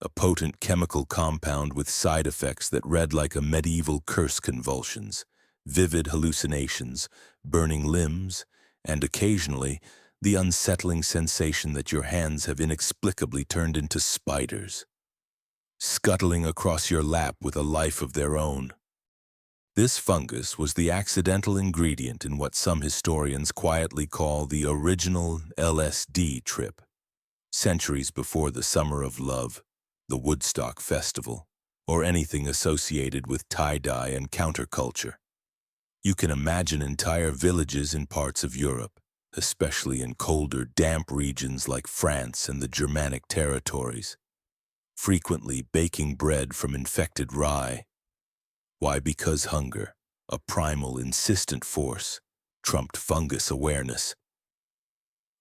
a potent chemical compound with side effects that read like a medieval curse: convulsions, vivid hallucinations, burning limbs, and occasionally the unsettling sensation that your hands have inexplicably turned into spiders, scuttling across your lap with a life of their own. This fungus was the accidental ingredient in what some historians quietly call the original LSD trip, centuries before the Summer of Love, the Woodstock Festival, or anything associated with tie-dye and counterculture. You can imagine entire villages in parts of Europe, especially in colder, damp regions like France and the Germanic territories, frequently baking bread from infected rye. Why? Because hunger, a primal, insistent force, trumped fungus awareness.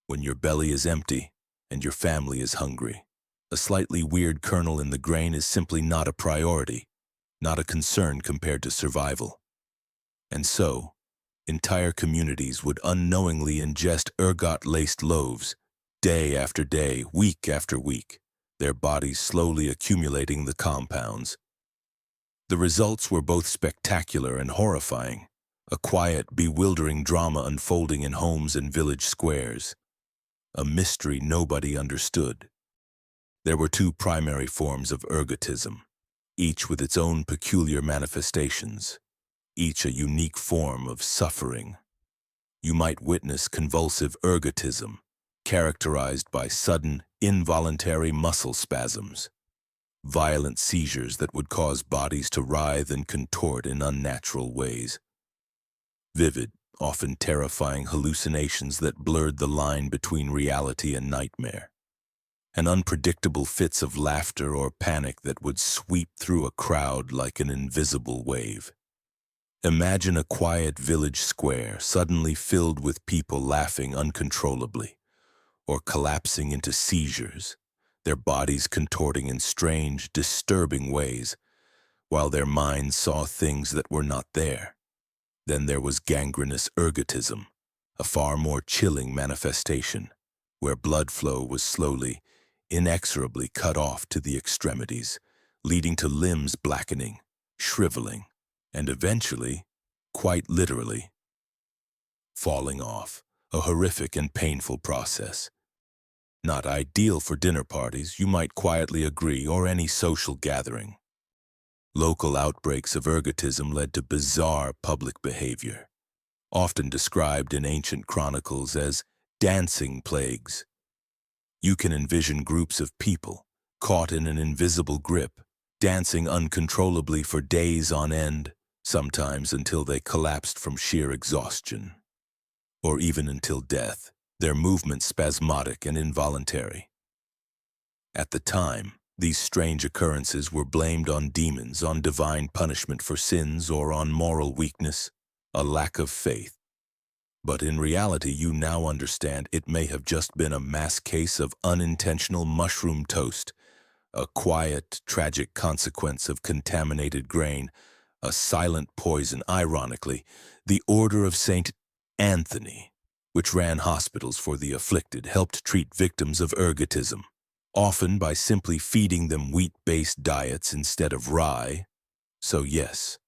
When your belly is empty and your family is hungry, a slightly weird kernel in the grain is simply not a priority, not a concern compared to survival. And so, entire communities would unknowingly ingest ergot-laced loaves, day after day, week after week, their bodies slowly accumulating the compounds. The results were both spectacular and horrifying, a quiet, bewildering drama unfolding in homes and village squares, a mystery nobody understood. There were 2 primary forms of ergotism, each with its own peculiar manifestations, each a unique form of suffering. You might witness convulsive ergotism, characterized by sudden, involuntary muscle spasms, violent seizures that would cause bodies to writhe and contort in unnatural ways, vivid, often terrifying hallucinations that blurred the line between reality and nightmare, and unpredictable fits of laughter or panic that would sweep through a crowd like an invisible wave. Imagine a quiet village square suddenly filled with people laughing uncontrollably, or collapsing into seizures, their bodies contorting in strange, disturbing ways, while their minds saw things that were not there. Then there was gangrenous ergotism, a far more chilling manifestation, where blood flow was slowly, inexorably cut off to the extremities, leading to limbs blackening, shriveling, and eventually, quite literally, falling off, a horrific and painful process. Not ideal for dinner parties, you might quietly agree, or any social gathering. Local outbreaks of ergotism led to bizarre public behavior, often described in ancient chronicles as dancing plagues. You can envision groups of people, caught in an invisible grip, dancing uncontrollably for days on end, sometimes until they collapsed from sheer exhaustion, or even until death, their movements spasmodic and involuntary. At the time, these strange occurrences were blamed on demons, on divine punishment for sins, or on moral weakness, a lack of faith. But in reality, you now understand it may have just been a mass case of unintentional mushroom toast, a quiet, tragic consequence of contaminated grain, a silent poison. Ironically, the Order of Saint Anthony, which ran hospitals for the afflicted, helped treat victims of ergotism, often by simply feeding them wheat-based diets instead of rye. So yes,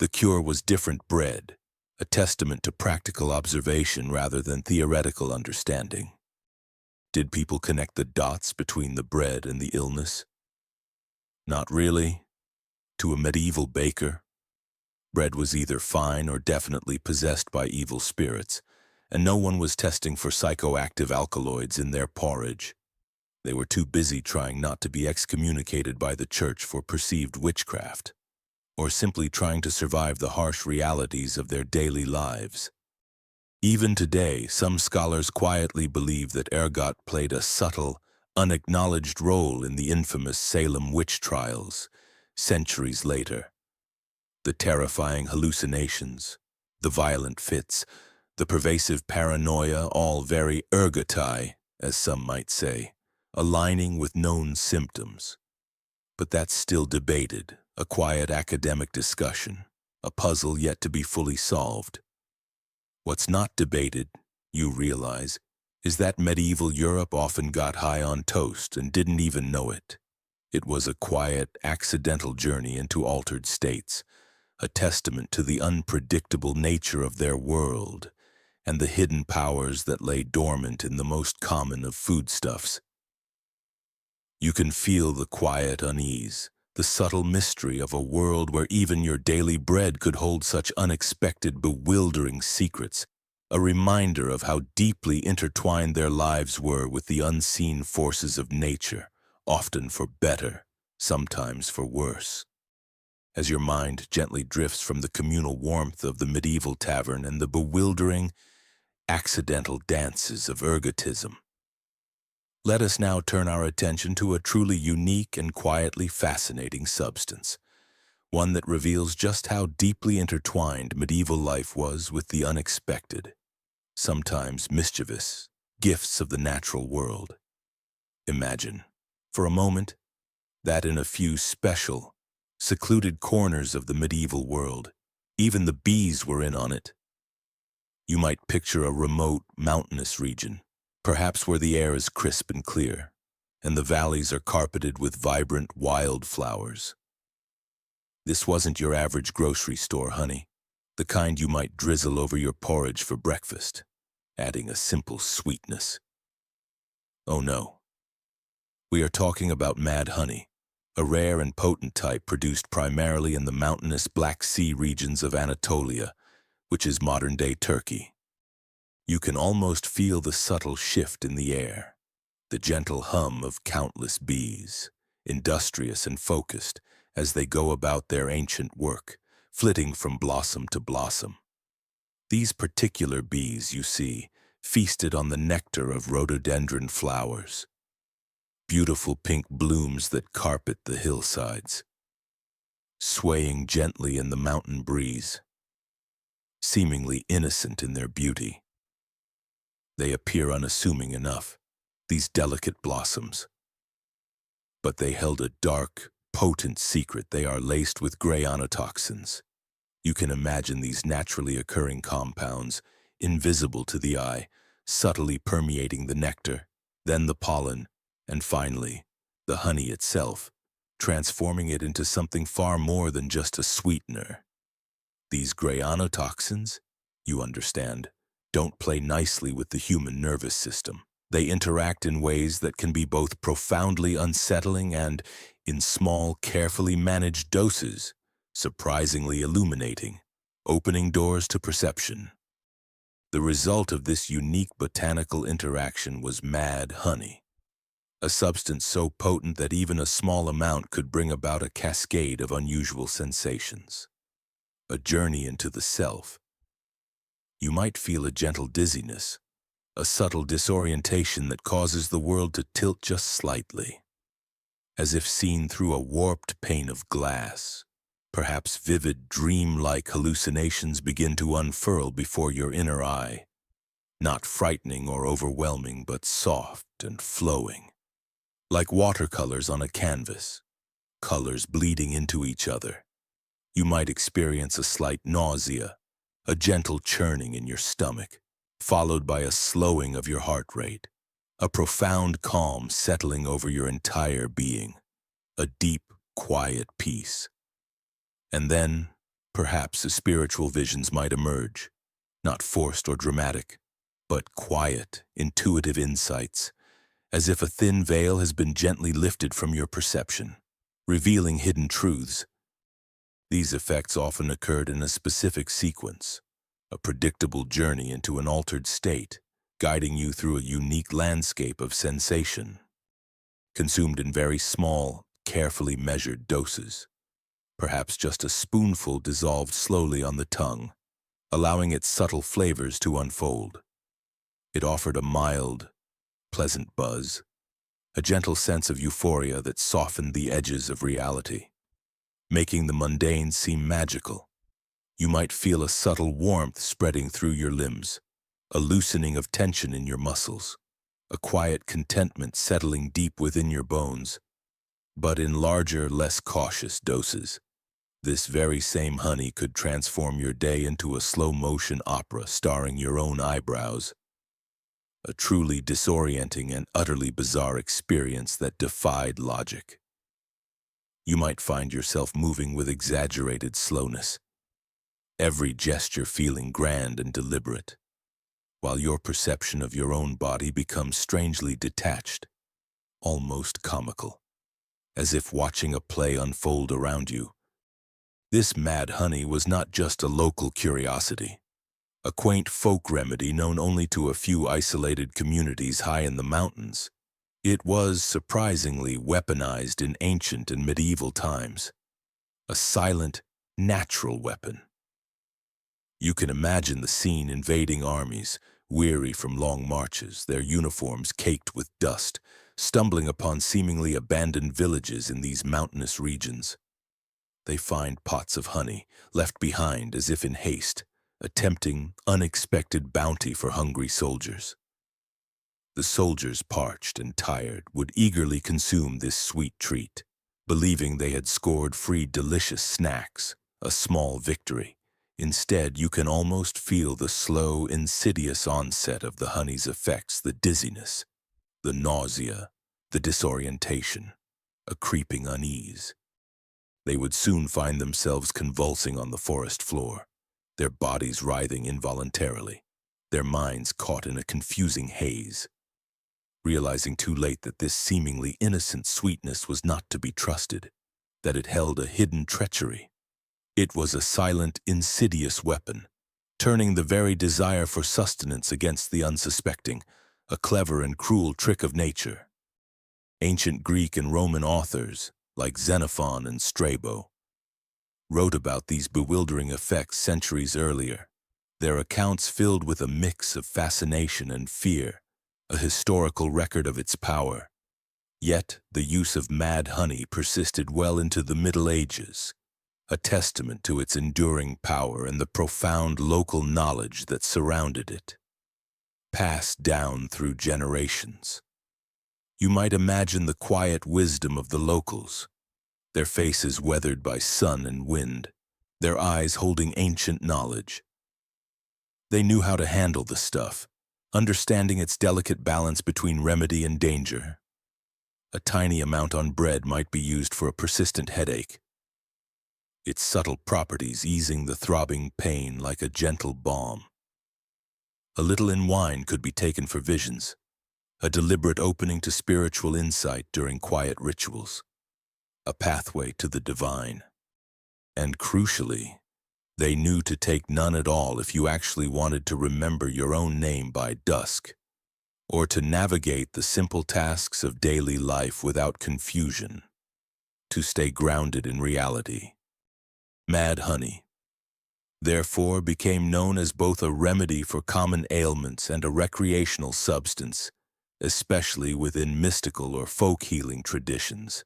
the cure was different bread, a testament to practical observation rather than theoretical understanding. Did people connect the dots between the bread and the illness? Not really. To a medieval baker, bread was either fine or definitely possessed by evil spirits, and no one was testing for psychoactive alkaloids in their porridge. They were too busy trying not to be excommunicated by the church for perceived witchcraft, or simply trying to survive the harsh realities of their daily lives. Even today, some scholars quietly believe that ergot played a subtle, unacknowledged role in the infamous Salem witch trials, centuries later. The terrifying hallucinations, the violent fits, the pervasive paranoia, all very ergotai, as some might say, aligning with known symptoms. But that's still debated, a quiet academic discussion, a puzzle yet to be fully solved. What's not debated, you realize, is that medieval Europe often got high on toast and didn't even know it. It was a quiet, accidental journey into altered states, a testament to the unpredictable nature of their world and the hidden powers that lay dormant in the most common of foodstuffs. You can feel the quiet unease, the subtle mystery of a world where even your daily bread could hold such unexpected, bewildering secrets, a reminder of how deeply intertwined their lives were with the unseen forces of nature, often for better, sometimes for worse. As your mind gently drifts from the communal warmth of the medieval tavern and the bewildering, accidental dances of ergotism, let us now turn our attention to a truly unique and quietly fascinating substance, one that reveals just how deeply intertwined medieval life was with the unexpected, sometimes mischievous, gifts of the natural world. Imagine, for a moment, that in a few special, secluded corners of the medieval world, even the bees were in on it. You might picture a remote, mountainous region, perhaps where the air is crisp and clear, and the valleys are carpeted with vibrant wildflowers. This wasn't your average grocery store honey, the kind you might drizzle over your porridge for breakfast, adding a simple sweetness. Oh no. We are talking about mad honey, a rare and potent type produced primarily in the mountainous Black Sea regions of Anatolia, which is modern-day Turkey. You can almost feel the subtle shift in the air, the gentle hum of countless bees, industrious and focused as they go about their ancient work, flitting from blossom to blossom. These particular bees, you see, feasted on the nectar of rhododendron flowers, beautiful pink blooms that carpet the hillsides, swaying gently in the mountain breeze, seemingly innocent in their beauty. They appear unassuming enough, these delicate blossoms. But they held a dark, potent secret. They are laced with gray onotoxins, You can imagine these naturally occurring compounds, invisible to the eye, subtly permeating the nectar, then the pollen, and finally, the honey itself, transforming it into something far more than just a sweetener. These granotoxins, you understand, don't play nicely with the human nervous system. They interact in ways that can be both profoundly unsettling and, in small, carefully managed doses, surprisingly illuminating, opening doors to perception. The result of this unique botanical interaction was mad honey, a substance so potent that even a small amount could bring about a cascade of unusual sensations. A journey into the self. You might feel a gentle dizziness, a subtle disorientation that causes the world to tilt just slightly, as if seen through a warped pane of glass. Perhaps vivid, dream-like hallucinations begin to unfurl before your inner eye, not frightening or overwhelming, but soft and flowing, like watercolors on a canvas, colors bleeding into each other. You might experience a slight nausea, a gentle churning in your stomach, followed by a slowing of your heart rate, a profound calm settling over your entire being, a deep, quiet peace. And then, perhaps, spiritual visions might emerge, not forced or dramatic, but quiet, intuitive insights, as if a thin veil has been gently lifted from your perception, revealing hidden truths. These effects often occurred in a specific sequence, a predictable journey into an altered state, guiding you through a unique landscape of sensation, consumed in very small, carefully measured doses. Perhaps just a spoonful dissolved slowly on the tongue, allowing its subtle flavors to unfold. It offered a mild, pleasant buzz, a gentle sense of euphoria that softened the edges of reality, making the mundane seem magical. You might feel a subtle warmth spreading through your limbs, a loosening of tension in your muscles, a quiet contentment settling deep within your bones. But in larger, less cautious doses, this very same honey could transform your day into a slow-motion opera starring your own eyebrows. A truly disorienting and utterly bizarre experience that defied logic. You might find yourself moving with exaggerated slowness, every gesture feeling grand and deliberate, while your perception of your own body becomes strangely detached, almost comical, as if watching a play unfold around you. This mad honey was not just a local curiosity, a quaint folk remedy known only to a few isolated communities high in the mountains. It was surprisingly weaponized in ancient and medieval times, a silent, natural weapon. You can imagine the scene: invading armies, weary from long marches, their uniforms caked with dust, stumbling upon seemingly abandoned villages in these mountainous regions. They find pots of honey, left behind as if in haste, a tempting, unexpected bounty for hungry soldiers. The soldiers, parched and tired, would eagerly consume this sweet treat, believing they had scored free delicious snacks, a small victory. Instead, you can almost feel the slow, insidious onset of the honey's effects: the dizziness, the nausea, the disorientation, a creeping unease. They would soon find themselves convulsing on the forest floor, their bodies writhing involuntarily, their minds caught in a confusing haze, realizing too late that this seemingly innocent sweetness was not to be trusted, that it held a hidden treachery. It was a silent, insidious weapon, turning the very desire for sustenance against the unsuspecting, a clever and cruel trick of nature. Ancient Greek and Roman authors, like Xenophon and Strabo, wrote about these bewildering effects centuries earlier, their accounts filled with a mix of fascination and fear, a historical record of its power. Yet the use of mad honey persisted well into the Middle Ages, a testament to its enduring power and the profound local knowledge that surrounded it, passed down through generations. You might imagine the quiet wisdom of the locals, their faces weathered by sun and wind, their eyes holding ancient knowledge. They knew how to handle the stuff, understanding its delicate balance between remedy and danger. A tiny amount on bread might be used for a persistent headache, its subtle properties easing the throbbing pain like a gentle balm. A little in wine could be taken for visions, a deliberate opening to spiritual insight during quiet rituals, a pathway to the divine. And crucially, they knew to take none at all if you actually wanted to remember your own name by dusk, or to navigate the simple tasks of daily life without confusion, to stay grounded in reality. Mad honey, therefore, became known as both a remedy for common ailments and a recreational substance, especially within mystical or folk healing traditions.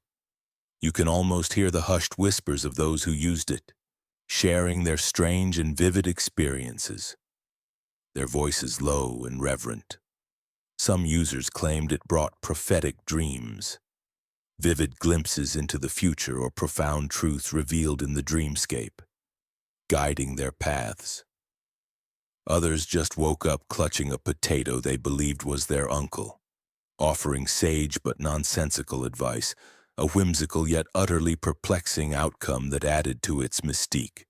You can almost hear the hushed whispers of those who used it, sharing their strange and vivid experiences, their voices low and reverent. Some users claimed it brought prophetic dreams, vivid glimpses into the future or profound truths revealed in the dreamscape, guiding their paths. Others just woke up clutching a potato they believed was their uncle, offering sage but nonsensical advice, a whimsical yet utterly perplexing outcome that added to its mystique.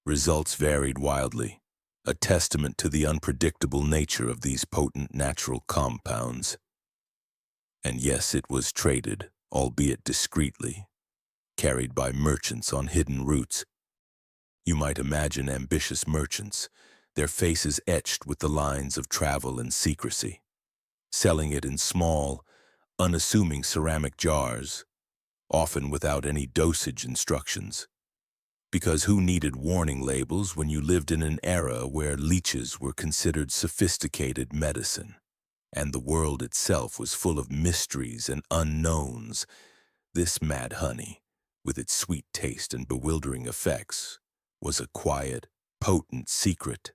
Results varied wildly, a testament to the unpredictable nature of these potent natural compounds. And yes, it was traded, albeit discreetly, carried by merchants on hidden routes. You might imagine ambitious merchants, their faces etched with the lines of travel and secrecy, selling it in small, unassuming ceramic jars, often without any dosage instructions. Because who needed warning labels when you lived in an era where leeches were considered sophisticated medicine, and the world itself was full of mysteries and unknowns? This mad honey, with its sweet taste and bewildering effects, was a quiet, potent secret,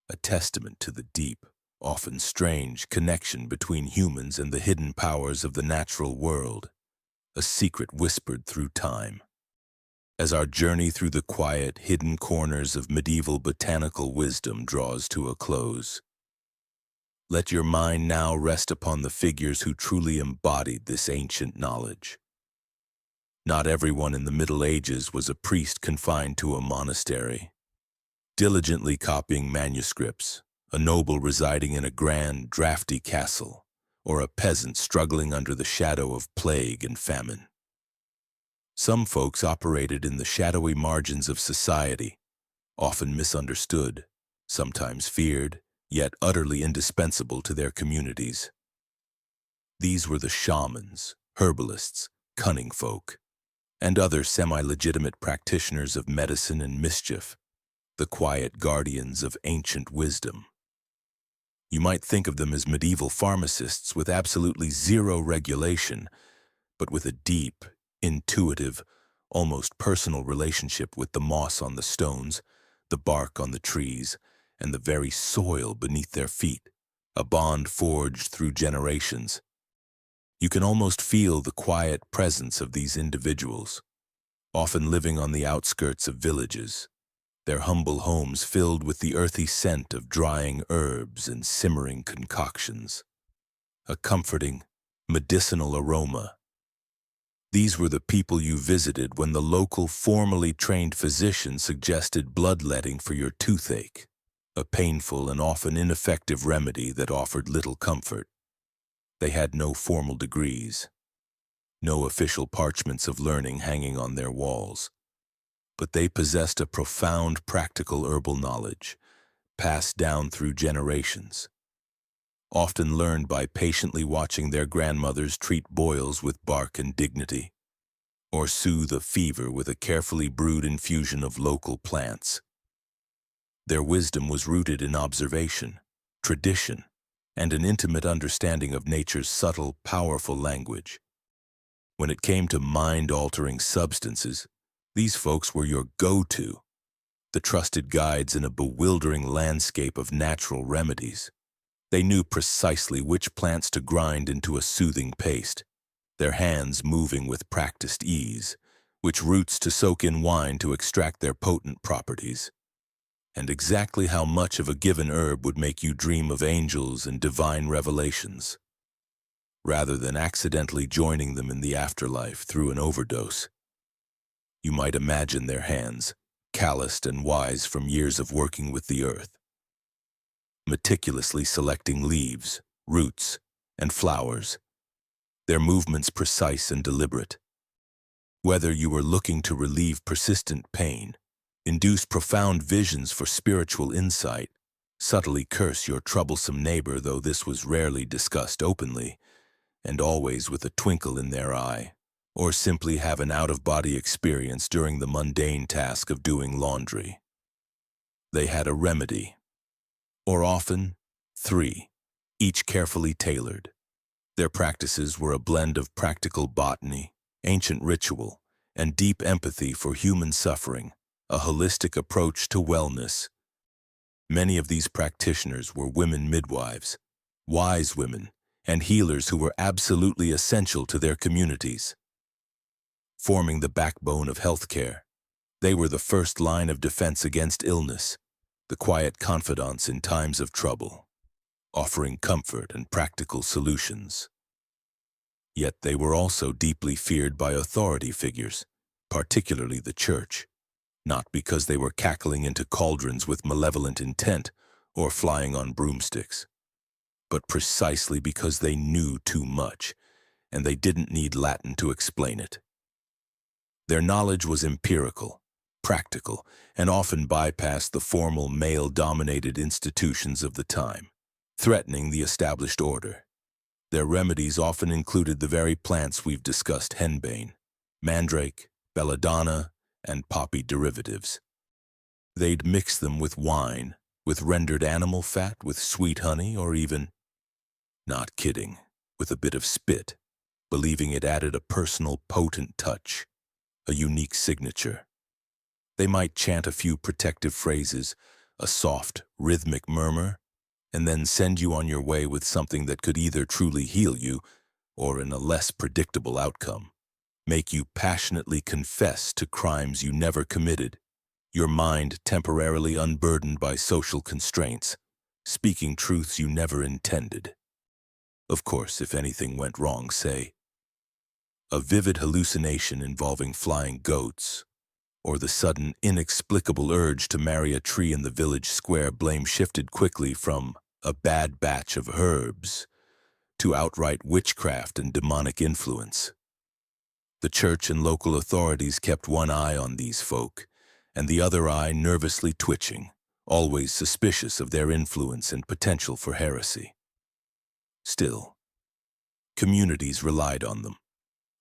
a testament to the deep, often strange connection between humans and the hidden powers of the natural world, a secret whispered through time. As our journey through the quiet, hidden corners of medieval botanical wisdom draws to a close, let your mind now rest upon the figures who truly embodied this ancient knowledge. Not everyone in the Middle Ages was a priest confined to a monastery, diligently copying manuscripts, a noble residing in a grand, drafty castle, or a peasant struggling under the shadow of plague and famine. Some folks operated in the shadowy margins of society, often misunderstood, sometimes feared, yet utterly indispensable to their communities. These were the shamans, herbalists, cunning folk, and other semi-legitimate practitioners of medicine and mischief, the quiet guardians of ancient wisdom. You might think of them as medieval pharmacists with absolutely zero regulation, but with a deep, intuitive, almost personal relationship with the moss on the stones, the bark on the trees, and the very soil beneath their feet, a bond forged through generations. You can almost feel the quiet presence of these individuals, often living on the outskirts of villages, their humble homes filled with the earthy scent of drying herbs and simmering concoctions, a comforting, medicinal aroma. These were the people you visited when the local formally trained physician suggested bloodletting for your toothache, a painful and often ineffective remedy that offered little comfort. They had no formal degrees, no official parchments of learning hanging on their walls, but they possessed a profound practical herbal knowledge, passed down through generations, often learned by patiently watching their grandmothers treat boils with bark and dignity, or soothe a fever with a carefully brewed infusion of local plants. Their wisdom was rooted in observation, tradition, and an intimate understanding of nature's subtle, powerful language. When it came to mind-altering substances, these folks were your go-to, the trusted guides in a bewildering landscape of natural remedies. They knew precisely which plants to grind into a soothing paste, their hands moving with practiced ease, which roots to soak in wine to extract their potent properties, and exactly how much of a given herb would make you dream of angels and divine revelations, rather than accidentally joining them in the afterlife through an overdose. You might imagine their hands, calloused and wise from years of working with the earth, meticulously selecting leaves, roots, and flowers, their movements precise and deliberate. Whether you were looking to relieve persistent pain, induce profound visions for spiritual insight, subtly curse your troublesome neighbor, though this was rarely discussed openly, and always with a twinkle in their eye, or simply have an out-of-body experience during the mundane task of doing laundry, they had a remedy, or often 3, each carefully tailored. Their practices were a blend of practical botany, ancient ritual, and deep empathy for human suffering, a holistic approach to wellness. Many of these practitioners were women midwives, wise women, and healers who were absolutely essential to their communities. Forming the backbone of healthcare, they were the first line of defense against illness, the quiet confidants in times of trouble, offering comfort and practical solutions. Yet they were also deeply feared by authority figures, particularly the church, not because they were cackling into cauldrons with malevolent intent or flying on broomsticks, but precisely because they knew too much, and they didn't need Latin to explain it. Their knowledge was empirical, practical, and often bypassed the formal male-dominated institutions of the time, threatening the established order. Their remedies often included the very plants we've discussed: henbane, mandrake, belladonna, and poppy derivatives. They'd mix them with wine, with rendered animal fat, with sweet honey, or even, not kidding, with a bit of spit, believing it added a personal, potent touch, a unique signature. They might chant a few protective phrases, a soft, rhythmic murmur, and then send you on your way with something that could either truly heal you or, in a less predictable outcome, make you passionately confess to crimes you never committed, your mind temporarily unburdened by social constraints, speaking truths you never intended. Of course, if anything went wrong, say, a vivid hallucination involving flying goats, or the sudden, inexplicable urge to marry a tree in the village square, blame shifted quickly from a bad batch of herbs to outright witchcraft and demonic influence. The church and local authorities kept one eye on these folk, and the other eye nervously twitching, always suspicious of their influence and potential for heresy. Still, communities relied on them,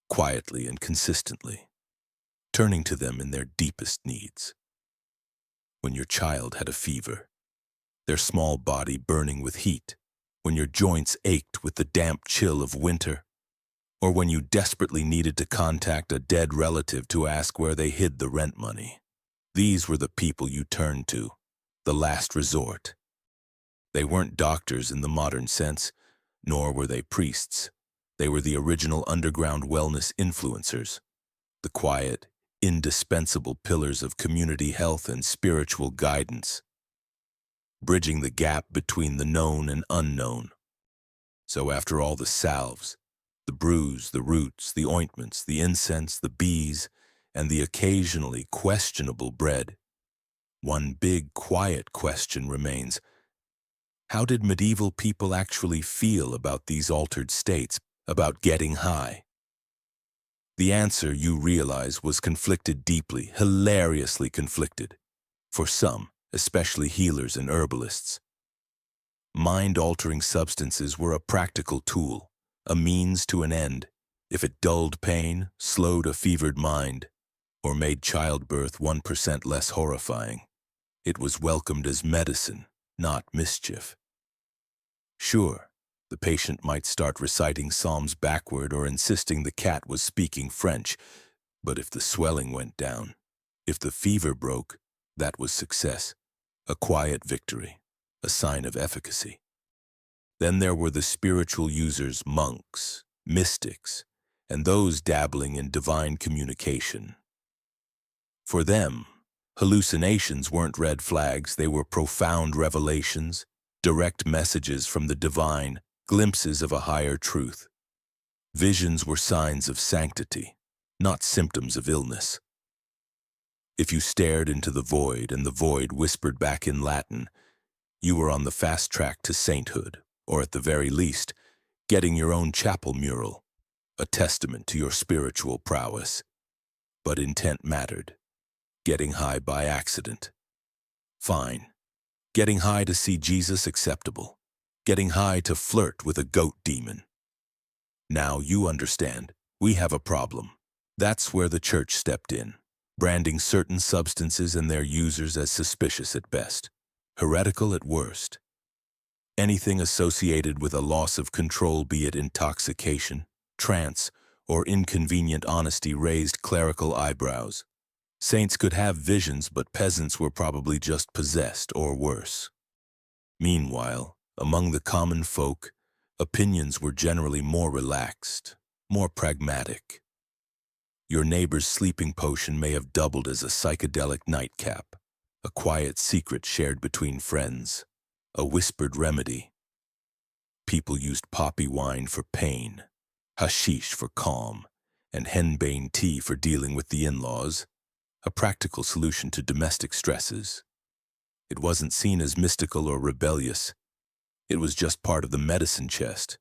quietly and consistently, turning to them in their deepest needs. When your child had a fever, their small body burning with heat, when your joints ached with the damp chill of winter, or when you desperately needed to contact a dead relative to ask where they hid the rent money, these were the people you turned to, the last resort. They weren't doctors in the modern sense, nor were they priests. They were the original underground wellness influencers, the quiet, indispensable pillars of community health and spiritual guidance, bridging the gap between the known and unknown. So after all the salves, the brews, the roots, the ointments, the incense, the bees, and the occasionally questionable bread, one big, quiet question remains: how did medieval people actually feel about these altered states, about getting high? The answer, you realize, was conflicted deeply, hilariously conflicted. For some, especially healers and herbalists, mind-altering substances were a practical tool, a means to an end. If it dulled pain, slowed a fevered mind, or made childbirth 1% less horrifying, it was welcomed as medicine, not mischief. Sure, the patient might start reciting psalms backward or insisting the cat was speaking French, but if the swelling went down, if the fever broke, that was success, a quiet victory, a sign of efficacy. Then there were the spiritual users, monks, mystics, and those dabbling in divine communication, For them, hallucinations weren't red flags, they were profound revelations, direct messages from the divine, glimpses of a higher truth. Visions were signs of sanctity, not symptoms of illness. If you stared into the void and the void whispered back in Latin, you were on the fast track to sainthood, or at the very least, getting your own chapel mural, a testament to your spiritual prowess. But intent mattered. Getting high by accident. Fine. Getting high to see Jesus acceptable. Getting high to flirt with a goat demon. Now you understand, we have a problem. That's where the church stepped in, branding certain substances and their users as suspicious at best, heretical at worst. Anything associated with a loss of control, be it intoxication, trance, or inconvenient honesty, raised clerical eyebrows. Saints could have visions, but peasants were probably just possessed or worse. Meanwhile, among the common folk, opinions were generally more relaxed, more pragmatic. Your neighbor's sleeping potion may have doubled as a psychedelic nightcap, a quiet secret shared between friends, a whispered remedy. People used poppy wine for pain, hashish for calm, and henbane tea for dealing with the in-laws, a practical solution to domestic stresses. It wasn't seen as mystical or rebellious. It was just part of the medicine chest,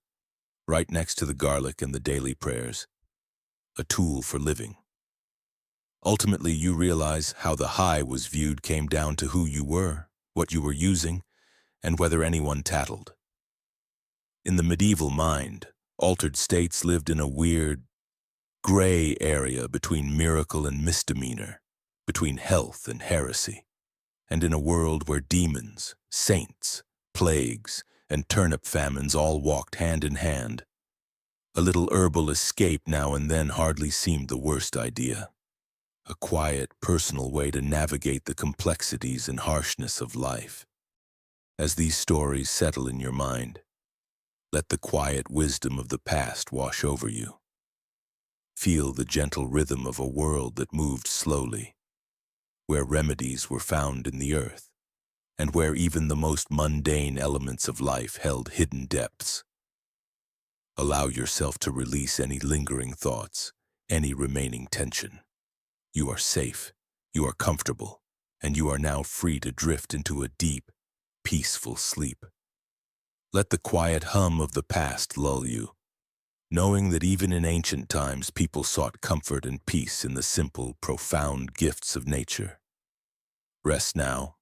right next to the garlic and the daily prayers, a tool for living. Ultimately, you realize how the high was viewed came down to who you were, what you were using, and whether anyone tattled. In the medieval mind, altered states lived in a weird, gray area between miracle and misdemeanor, between health and heresy, and in a world where demons, saints, plagues, and turnip famines all walked hand in hand, a little herbal escape now and then hardly seemed the worst idea. A quiet, personal way to navigate the complexities and harshness of life. As these stories settle in your mind, let the quiet wisdom of the past wash over you. Feel the gentle rhythm of a world that moved slowly, where remedies were found in the earth, and where even the most mundane elements of life held hidden depths. Allow yourself to release any lingering thoughts, any remaining tension. You are safe, you are comfortable, and you are now free to drift into a deep, peaceful sleep. Let the quiet hum of the past lull you, knowing that even in ancient times people sought comfort and peace in the simple, profound gifts of nature. Rest now,